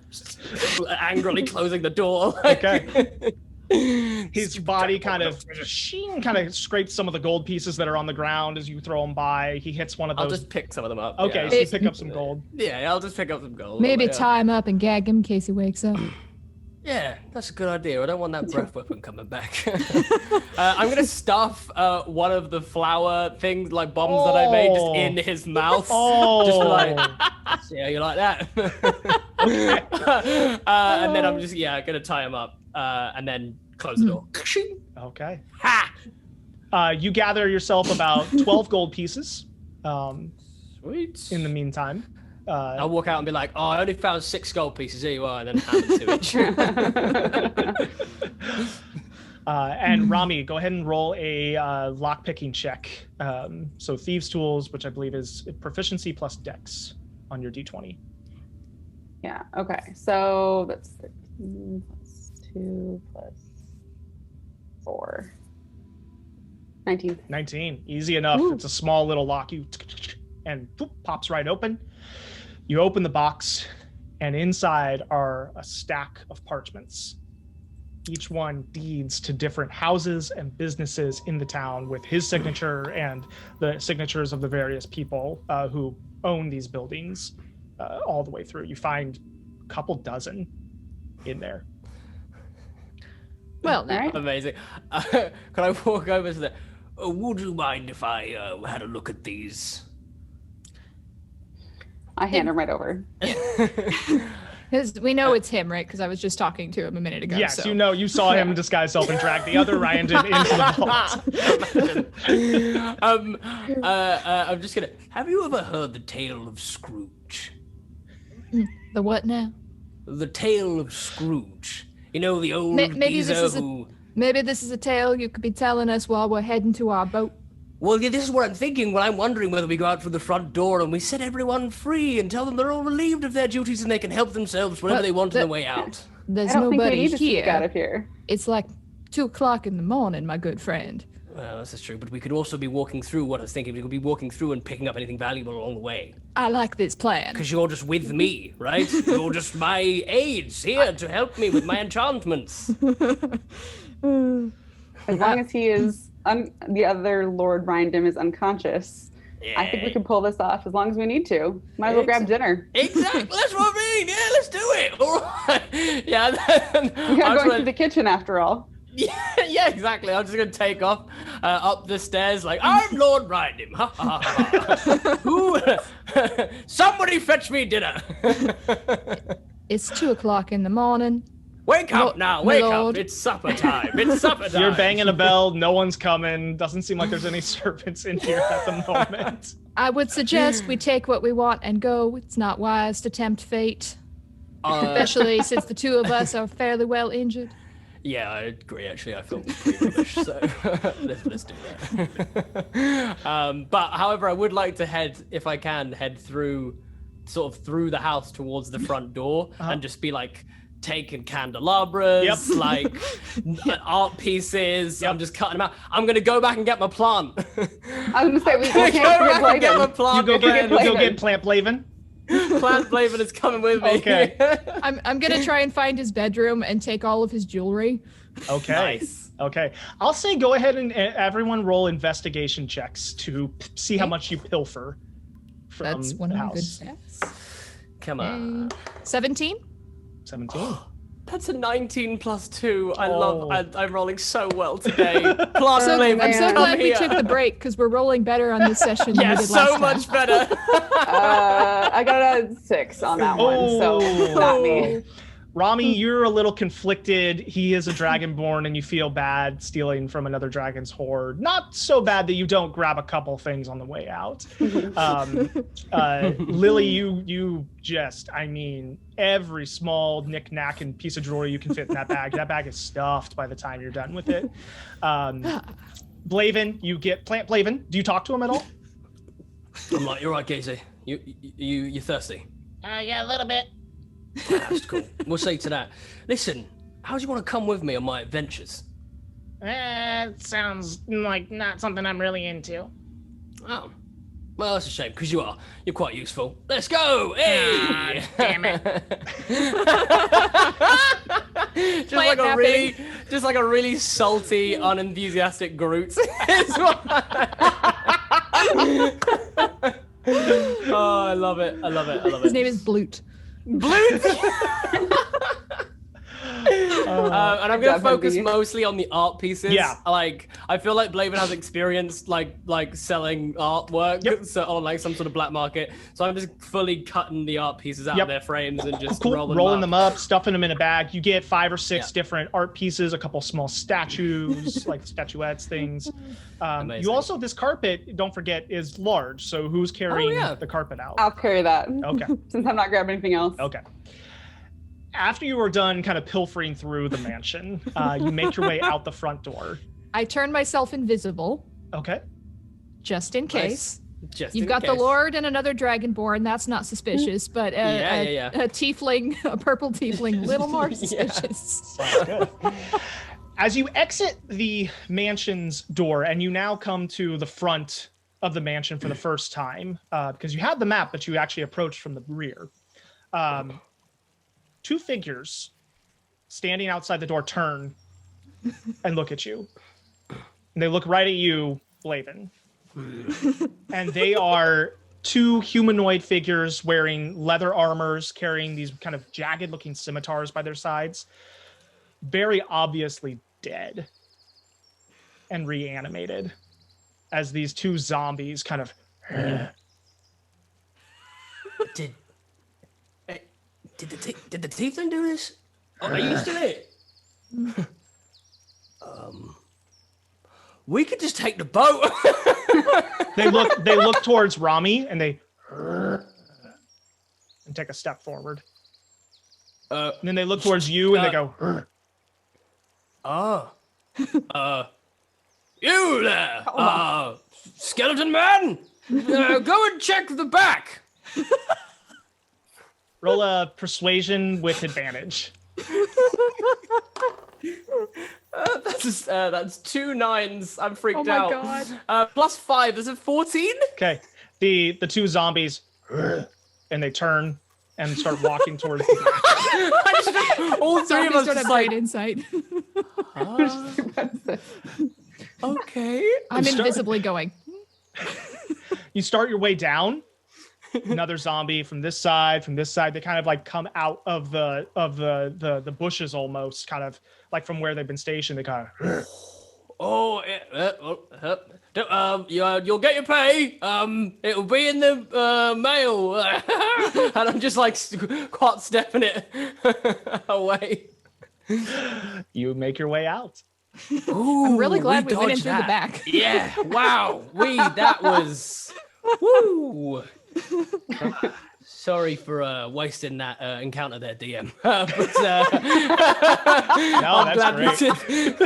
angrily closing the door. Okay. His body kind of scrapes some of the gold pieces that are on the ground as you throw him by. He hits one of those. I'll just pick some of them up. Okay, yeah. so you pick up some gold. Yeah, I'll just pick up some gold. Maybe yeah. tie him up and gag him in case he wakes up. Yeah, that's a good idea. I don't want that breath weapon coming back. I'm gonna stuff one of the flower things, like bombs that I made, just in his mouth. Just like, see how you like that. And then I'm just gonna tie him up and then close the door. Okay. Ha! You gather yourself about 12 gold pieces. Sweet. In the meantime. I'll walk out and be like, oh, I only found 6 gold pieces. Here you are, and then hand it to each. And Rami, go ahead and roll a lockpicking check. So thieves' tools, which I believe is proficiency plus dex on your d20. Yeah, okay. So that's 13 plus 2 plus 4. 19. 19. Easy enough. Ooh. It's a small little lock. And whoop, pops right open. You open the box, and inside are a stack of parchments. Each one deeds to different houses and businesses in the town with his signature and the signatures of the various people who own these buildings all the way through. You find a couple dozen in there. Well, now. Amazing. Can I walk over to the... would you mind if I had a look at these? I hand him right over. Because we know it's him, right? Because I was just talking to him a minute ago. Yes, so. you saw him disguise self and drag the other Riandym into the vault. I'm just gonna... Have you ever heard the tale of Scrooge? The what now? The tale of Scrooge. You know, the old maybe geezer who... Maybe this is a tale you could be telling us while we're heading to our boat. Well, yeah, this is what I'm thinking. Well, I'm wondering whether we go out through the front door and we set everyone free and tell them they're all relieved of their duties and they can help themselves whenever they want on the way out. There's I don't think we nobody need to sneak out here. of here. It's like 2 o'clock in the morning, my good friend. Well, this is true, but we could also be walking through what I was thinking. We could be walking through and picking up anything valuable along the way. I like this plan. Because you're just with me, right? You're just my aides here to help me with my enchantments. As long as he is the other Lord Riandym is unconscious. Yeah. I think we can pull this off as long as we need to. Might as well grab dinner. Exactly. That's what I mean. Yeah, let's do it. All right. Yeah. We are going to the kitchen after all. Yeah, exactly. I'm just gonna take off up the stairs like I'm Lord Riandym. Ha ha ha. Who? Somebody fetch me dinner. It's 2:00 in the morning. Wake up now! Wake up! Lord. It's supper time! It's supper time! You're banging a bell. No one's coming. Doesn't seem like there's any servants in here at the moment. I would suggest we take what we want and go. It's not wise to tempt fate, especially since the two of us are fairly well injured. Yeah, I agree. Actually, I feel pretty rubbish, so let's do that. But however, I would like to if I can, head through the house towards the front door and just be like taking candelabras, like art pieces. I'm just cutting them out. I'm gonna go back and get my plant. I was gonna say we can't go back and get my plant. You go get Plant Blaven. Plant Blaven is coming with me. Okay. I'm gonna try and find his bedroom and take all of his jewelry. Okay. Nice. Okay. I'll say go ahead and everyone roll investigation checks to see how much you pilfer from That's one the of the good house. stats. Come on. 17. 17. That's a 19 plus 2. Oh. I'm rolling so well today. Plant So, Blaven, I'm so come glad we here. took the break because we're rolling better on this session than Yeah, we did last so time. much better. I got a 6 on that one, so not me. Rami, you're a little conflicted. He is a dragonborn and you feel bad stealing from another dragon's hoard. Not so bad that you don't grab a couple things on the way out. Lili, you just, I mean, every small knick-knack and piece of jewelry you can fit in that bag. That bag is stuffed by the time you're done with it. Blaven, you get Plant Blaven. Do you talk to him at all? I'm like, you're right, Casey. You thirsty? Yeah, a little bit. That's cool. We'll say to that. Listen, how do you want to come with me on my adventures? It sounds like not something I'm really into. Oh. Well, that's a shame, because you are. You're quite useful. Let's go! Hey! Ah, damn it. just like a really salty, unenthusiastic Groot. Oh, I love it. I love it. I love it. His name is Bloot. Bloot! And I'm gonna focus mostly on the art pieces. Yeah. Like, I feel like Blaven has experience like selling artwork, so on like some sort of black market. So I'm just fully cutting the art pieces out of their frames and just rolling them up, stuffing them in a bag. You get 5 or 6 different art pieces, a couple small statues, like statuettes, things. You also, this carpet, don't forget, is large. So who's carrying the carpet out? I'll carry that. Okay. Since I'm not grabbing anything else. Okay. After you are done kind of pilfering through the mansion, you make your way out the front door. I turn myself invisible. Okay. Just in case. Just You've got the Lord and another Dragonborn. That's not suspicious, but a tiefling, a purple tiefling, little more suspicious. Sounds good. As you exit the mansion's door, and you now come to the front of the mansion for the first time, because you had the map, but you actually approached from the rear. 2 figures standing outside the door turn and look at you. And they look right at you, Blaven. And they are 2 humanoid figures wearing leather armors, carrying these kind of jagged-looking scimitars by their sides. Very obviously dead and reanimated as these 2 zombies kind of... Did the tiefling do this? Oh, are you still here? We could just take the boat. They look towards Rami and they and take a step forward. And then they look towards you and they go. You there, skeleton man? Go and check the back. Roll a persuasion with advantage. That's 2 9s. I'm freaked my out. God. Plus 5. Is it 14? Okay. The 2 zombies and they turn and start walking towards the back. All 3 of us don't just have like great insight. Okay. I'm invisibly going. You start your way down. Another zombie from this side. They kind of like come out of the bushes almost, kind of like from where they've been stationed. They kind of. You'll get your pay. It'll be in the mail. And I'm just like quite stepping it away. You make your way out. Ooh, I'm really glad we went in dodged through the that. back. Yeah. Wow. That was. Woo. Sorry for wasting that encounter there, DM. But No, I'm that's glad great. we did.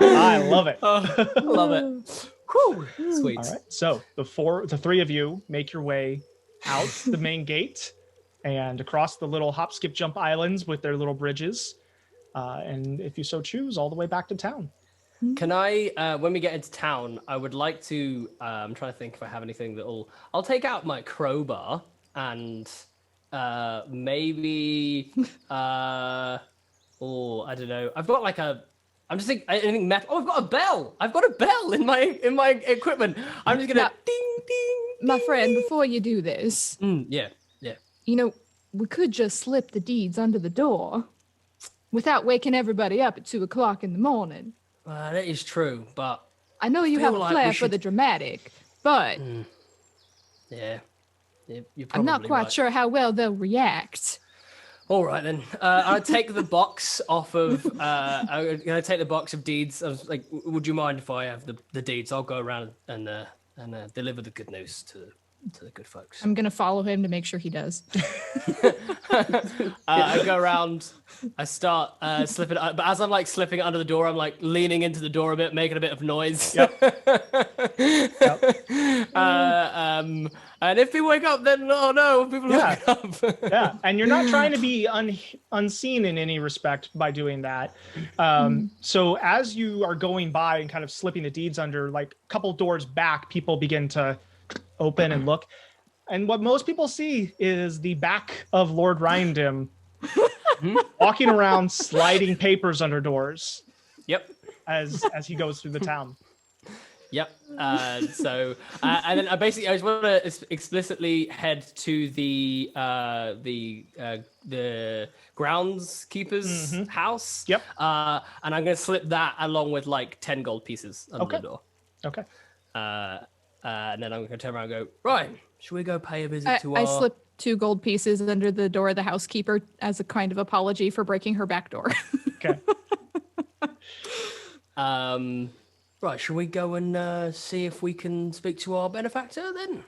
I love it. I love it. Whew. Sweet. All right. So the three of you make your way out the main gate and across the little hop, skip, jump islands with their little bridges. And if you so choose, all the way back to town. Can I, when we get into town, I would like to, I'm trying to think if I have anything I'll take out my crowbar and maybe, I don't know. I've got like I'm just thinking, anything metal. Oh, I've got a bell. I've got a bell in my equipment. I'm just gonna ding, ding. My friend, before you do this, Yeah. you know, we could just slip the deeds under the door without waking everybody up at 2:00 in the morning. That is true, but I know you have a feel like flair we for should- the dramatic, but yeah. You're I'm probably not quite right. sure how well they'll react. All right then. I'll take the box off of. I'm gonna take the box of deeds. I was like, would you mind if I have the deeds? I'll go around and deliver the good news to the good folks. I'm gonna follow him to make sure he does. I go around. I start slipping, but as I'm like slipping under the door, I'm like leaning into the door a bit, making a bit of noise. And if we wake up, then oh no, people wake up. Yeah, and you're not trying to be unseen in any respect by doing that. So as you are going by and kind of slipping the deeds under, like a couple doors back, people begin to open and look. And what most people see is the back of Lord Riandym walking around, sliding papers under doors. Yep. As he goes through the town. Yep. So, and then I just want to explicitly head to the groundskeeper's house. Yep. And I'm going to slip that along with like 10 gold pieces under the door. Okay. And then I'm going to turn around and go, right, should we go pay a visit to I our... slipped 2 gold pieces under the door of the housekeeper as a kind of apology for breaking her back door. Okay. Right, should we go and see if we can speak to our benefactor then?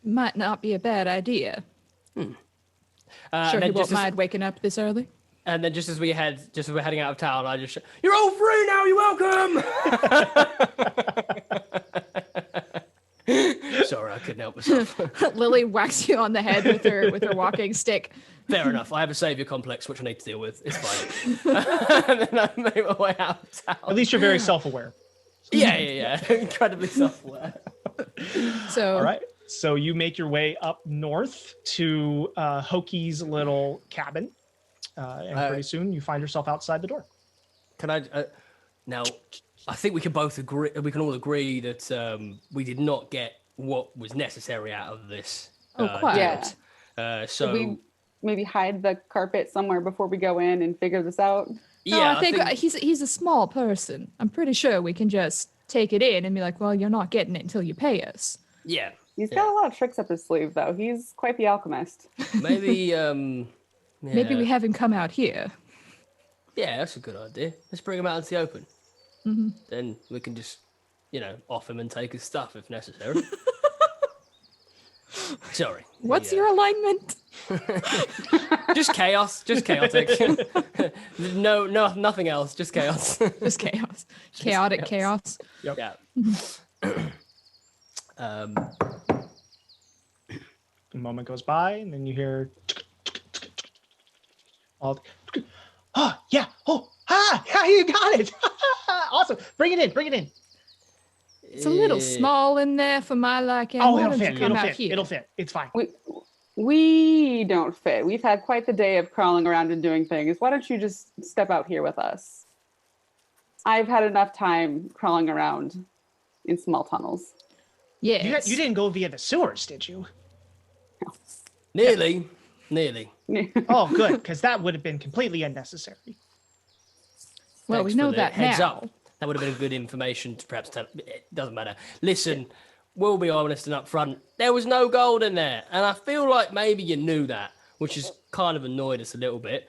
Might not be a bad idea. Sure, he won't mind waking up this early. And then just as we're heading out of town, I just you're all free now, you're welcome! Sorry, I couldn't help myself. Lily whacks you on the head with her walking stick. Fair enough. I have a savior complex, which I need to deal with. It's fine. And then I make my way out of town. At least you're very self-aware. Yeah. Incredibly self-aware. So, all right. So you make your way up north to Hoki's little cabin. And pretty soon you find yourself outside the door. Can I... now, I think we can both agree. We can all agree that we did not get what was necessary out of this. quite. Yeah. So... Should we maybe hide the carpet somewhere before we go in and figure this out? No, I think he's a small person. I'm pretty sure we can just take it in and be like, well, you're not getting it until you pay us. Yeah. He's got a lot of tricks up his sleeve, though. He's quite the alchemist. Maybe, Maybe we have him come out here. Yeah, that's a good idea. Let's bring him out into the open. Mm-hmm. Then we can just, off him and take his stuff if necessary. Sorry. What's your alignment? Just chaos. Just chaotic. No, nothing else. Just chaos. Just chaos. Chaotic chaos. Yep. Yeah. A moment goes by, and then you hear all. Oh yeah! Oh, you got it! Awesome! Bring it in! It's a little small in there for my liking. Oh, Why it'll don't you fit. come It'll out fit. here? It'll fit. It's fine. We don't fit. We've had quite the day of crawling around and doing things. Why don't you just step out here with us? I've had enough time crawling around in small tunnels. Yes. You didn't go via the sewers, did you? Nearly. Oh, good, because that would have been completely unnecessary. Well, Thanks we know for the that heads now. up. That would have been good information to perhaps tell. It doesn't matter. Listen, we'll be honest and upfront. There was no gold in there, and I feel like maybe you knew that, which has kind of annoyed us a little bit.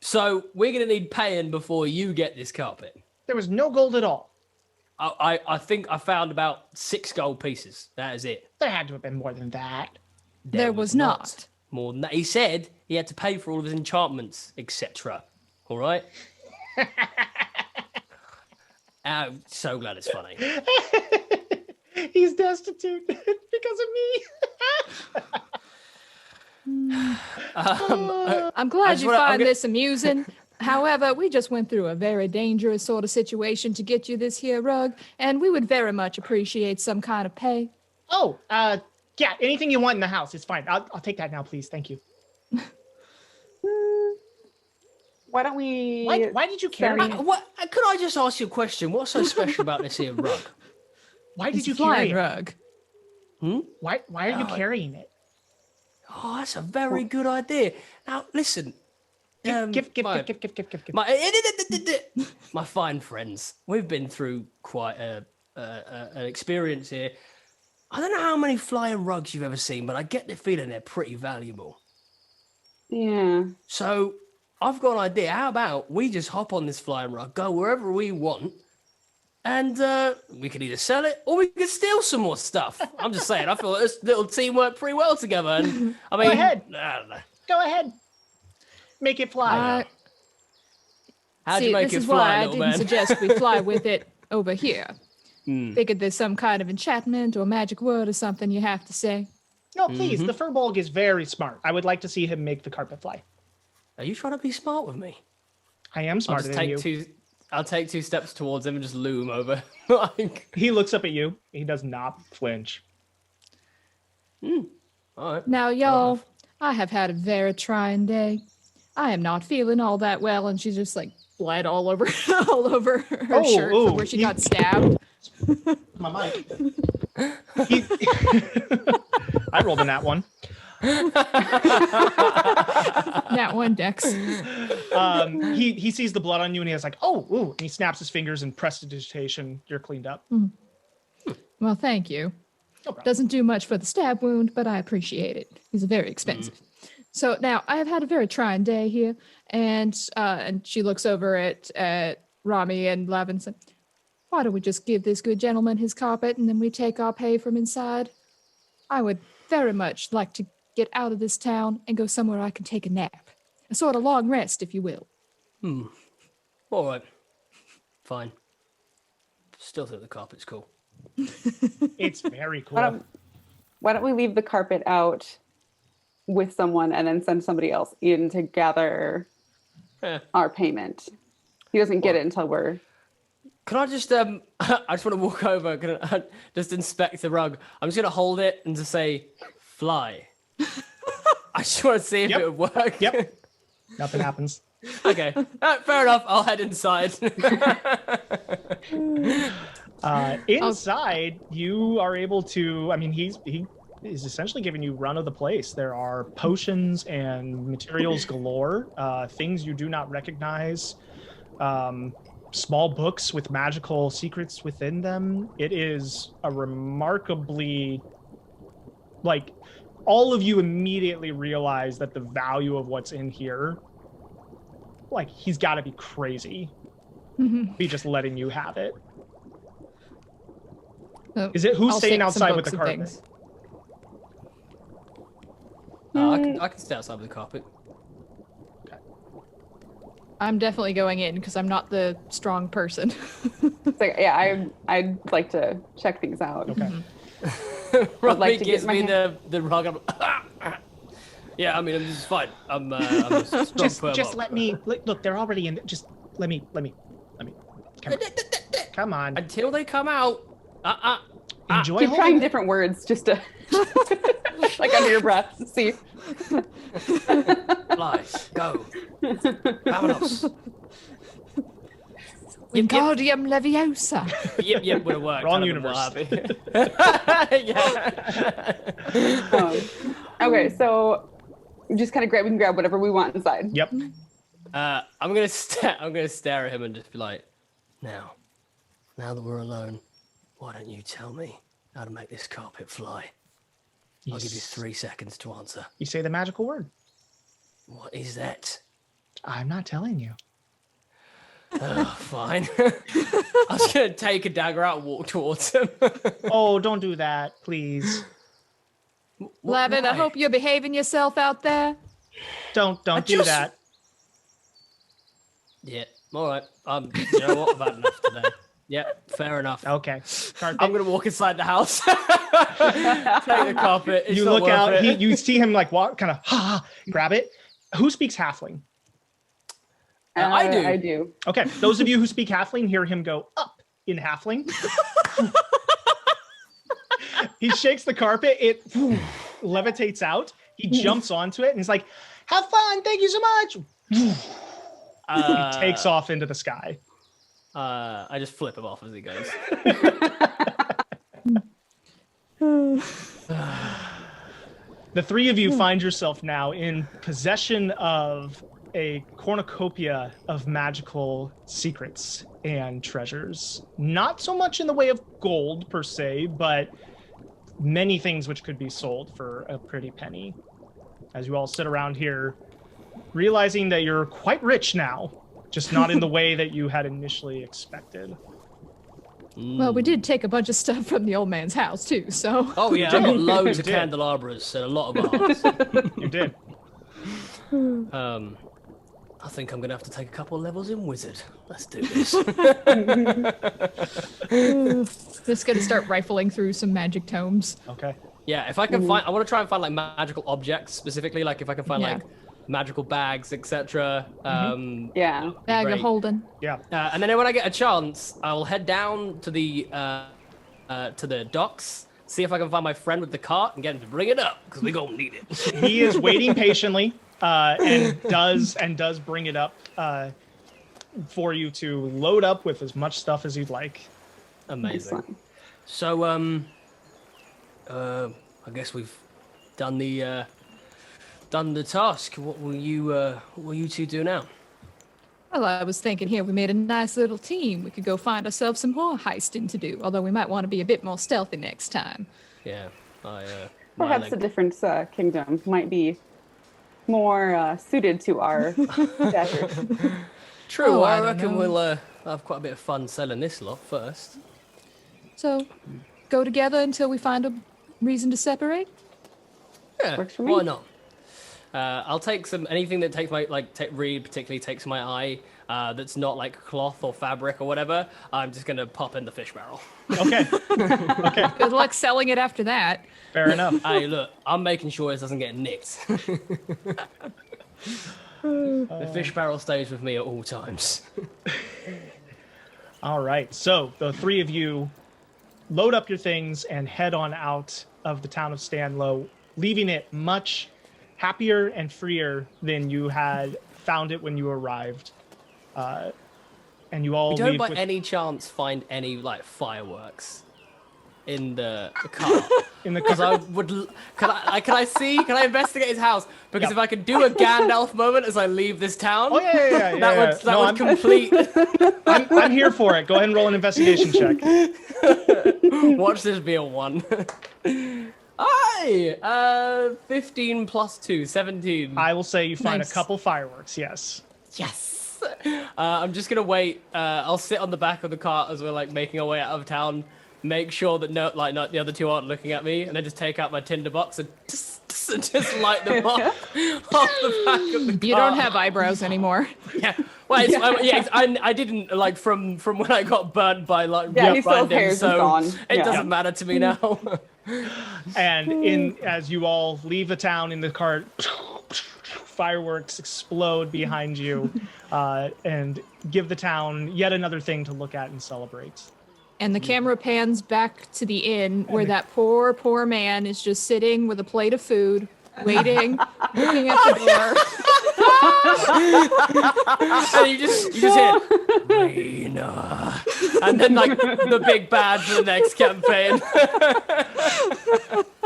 So we're going to need paying before you get this carpet. There was no gold at all. I think I found about 6 gold pieces. That is it. There had to have been more than that. There was not. More than that. He said he had to pay for all of his enchantments, etc. All right? I'm so glad it's funny. He's destitute because of me. I'm glad you find this amusing. However, we just went through a very dangerous sort of situation to get you this here rug, and we would very much appreciate some kind of pay. Oh, yeah, anything you want in the house, it's fine. I'll take that now, please. Thank you. Why don't we... Why did you carry it? Could I just ask you a question? What's so special about this here rug? Why did It's you a carry flying it? rug. Why are you carrying it? Oh, that's a very good idea. Now, listen. Give. My fine friends, we've been through quite an experience here. I don't know how many flying rugs you've ever seen, but I get the feeling they're pretty valuable. Yeah. So I've got an idea. How about we just hop on this flying rug, go wherever we want, and we can either sell it or we can steal some more stuff. I'm just saying, I feel like this little team worked pretty well together. And I mean, Go ahead. I don't know. Go ahead. Make it fly. How'd See, you make this it is fly, why I little didn't man? suggest we fly with it over here. Figured there's some kind of enchantment or magic word or something you have to say. No, please. The Furbolg is very smart. I would like to see him make the carpet fly. Are you trying to be smart with me? I am smarter than you. I'll take 2 steps towards him and just loom over. He looks up at you. He does not flinch. All right. Now, y'all, I have had a very trying day. I am not feeling all that well, and she's just like bled all over her shirt from where she got stabbed. My mic. I rolled a nat 1. Nat 1 Dex. He sees the blood on you and he's like, ooh, and he snaps his fingers and prestidigitation. You're cleaned up. Well, thank you. No problem. Doesn't do much for the stab wound, but I appreciate it. It's very expensive. So now I have had a very trying day here, and she looks over at Rami and Blaven and says, "Why don't we just give this good gentleman his carpet and then we take our pay from inside? I would very much like to get out of this town and go somewhere I can take a nap. A sort of long rest, if you will." All right. Fine. Still think the carpet's cool. It's very cool. Why don't we leave the carpet out with someone and then send somebody else in to gather our payment? He doesn't get it until we're... Can I just, I just want to walk over, can I just inspect the rug? I'm just going to hold it and just say, fly. I just want to see if it would work. Yep. Nothing happens. Okay. Fair enough. I'll head inside. Inside, you are able to, I mean, he is essentially giving you run of the place. There are potions and materials galore, things you do not recognize, small books with magical secrets within them. It is a remarkably, like, all of you immediately realize that the value of what's in here, like, he's got to be crazy. Be just letting you have it. Is it who's I'll staying take some outside with the books and carpet? things. I can stay outside with the carpet. I'm definitely going in because I'm not the strong person. It's like, yeah, I'd like to check things out. Okay. Rami like to gives get my me the rug. Yeah, I mean, this is fine. I'm a strong Just let me look. They're already in. Just let me. Come on. Until they come out. Enjoy Keep holding trying it. different words just to, like, under your breath. See. Fly. Go. Vámonos. Wingardium Leviosa. Yep, would have worked. Wrong I'd have been universe. yeah. Okay, so just kind of we can grab whatever we want inside. Yep. I'm gonna stare at him and just be like, now that we're alone, why don't you tell me how to make this carpet fly? I'll give you 3 seconds to answer. You say the magical word. What is that? I'm not telling you. Oh, fine. I was gonna take a dagger out and walk towards him. Oh, don't do that, please. Blaven, I hope you're behaving yourself out there. Don't do that. Yeah, all right. You know what? I've had enough today. Yeah, fair enough. Okay. I'm gonna walk inside the house. Take the carpet. It's You not look worth out. it. You see him like walk, kind of grab it. Who speaks halfling? I do. I do. Okay, those of you who speak halfling hear him go up in halfling. He shakes the carpet. It levitates out. He jumps onto it and he's like, "Have fun! Thank you so much." He takes off into the sky. I just flip him off as he goes. The three of you find yourself now in possession of a cornucopia of magical secrets and treasures. Not so much in the way of gold per se, but many things which could be sold for a pretty penny. As you all sit around here, realizing that you're quite rich now, just not in the way that you had initially expected. Well, we did take a bunch of stuff from the old man's house too, so. Oh yeah, I've got loads You of did. candelabras and a lot of arts. You did. I think I'm gonna have to take a couple of levels in wizard. Let's do this. Just gonna start rifling through some magic tomes. Okay. Yeah, if I can find, I want to try and find like magical objects specifically, like if I can find Yeah. like magical bags, etc. Yeah. Bag Great. of holding. Yeah. And then when I get a chance, I'll head down to the docks, see if I can find my friend with the cart and get him to bring it up because we gonna need it. He is waiting patiently and does bring it up for you to load up with as much stuff as you'd like. Amazing. Excellent. So I guess we've done the task. What will you two do now? Well, I was thinking here we made a nice little team. We could go find ourselves some more heisting to do, although we might want to be a bit more stealthy next time. Yeah, Perhaps a different kingdom might be more suited to our stature. True. Oh, I I don't reckon know. we'll have quite a bit of fun selling this lot first. So, go together until we find a reason to separate? Yeah, Works for me. why not? I'll take anything that takes my really particularly takes my eye. That's not like cloth or fabric or whatever. I'm just gonna pop in the fish barrel. Okay. Okay. Good luck selling it after that. Fair enough. Hey, look, I'm making sure it doesn't get nicked. The fish barrel stays with me at all times. All right. So the three of you load up your things and head on out of the town of Stanlow, leaving it much happier and freer than you had found it when you arrived. And you all We don't leave by with, any chance find any like fireworks in the car. in the Because I would, can I investigate his house? Because Yeah. if I could do a Gandalf moment as I leave this town, Oh yeah. that No, would complete. I'm here for it. Go ahead and roll an investigation check. Watch this be a 1. Aye, 15 plus 2, 17. I will say you find Nice. a couple fireworks. Yes. Yes. I'm just gonna wait. I'll sit on the back of the cart as we're like making our way out of town. Make sure that not the other two aren't looking at me, and then just take out my tinder box and just light them up off the back of the car. You don't have eyebrows anymore. Yeah. Well, I didn't like from when I got burnt by like Yeah, he still Riandym, cares it's so gone. it Yeah. doesn't matter to me now. And as you all leave the town in the cart, fireworks explode behind you and give the town yet another thing to look at and celebrate. And the camera pans back to the inn where that poor man is just sitting with a plate of food, waiting, looking at the door. And you just hear Rina, and then like the big bad for the next campaign.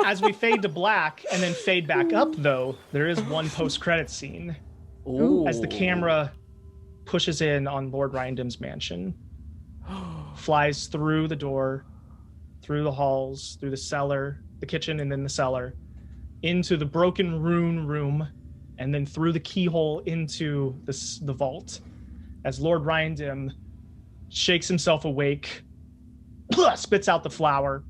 As we fade to black and then fade back up, though, there is one post-credit scene. Ooh. As the camera pushes in on Lord Riandym's mansion, flies through the door, through the halls, through the cellar, the kitchen, and then the cellar, into the broken rune room, and then through the keyhole into the vault. As Lord Riandym shakes himself awake, spits out the flower,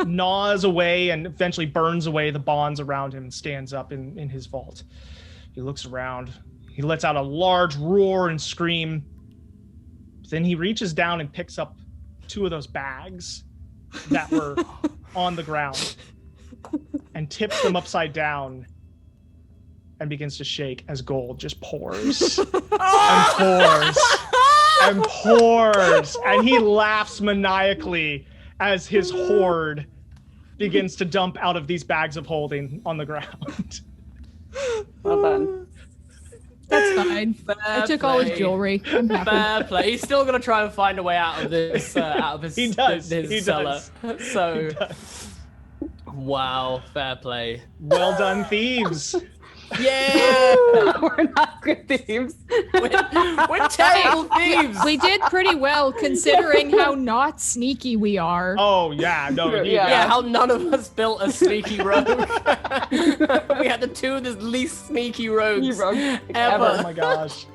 gnaws away and eventually burns away the bonds around him and stands up in his vault. He looks around. He lets out a large roar and scream. Then he reaches down and picks up 2 of those bags that were on the ground and tips them upside down and begins to shake as gold just pours and pours and pours. And he laughs maniacally as his hoard begins to dump out of these bags of holding on the ground. Well done. That's fine. I took all his jewelry. I'm happy. Fair play. He's still gonna try and find a way out of this, out of his, He does. his He cellar. does. So, He does. wow, fair play. Well done, thieves. Yeah, We're not good thieves. we're terrible thieves. We did pretty well considering how not sneaky we are. Oh, yeah. No, Yeah. Yeah, how none of us built a sneaky rogue. We had the 2 of the least sneaky rogues You rogue Oh ever. my gosh.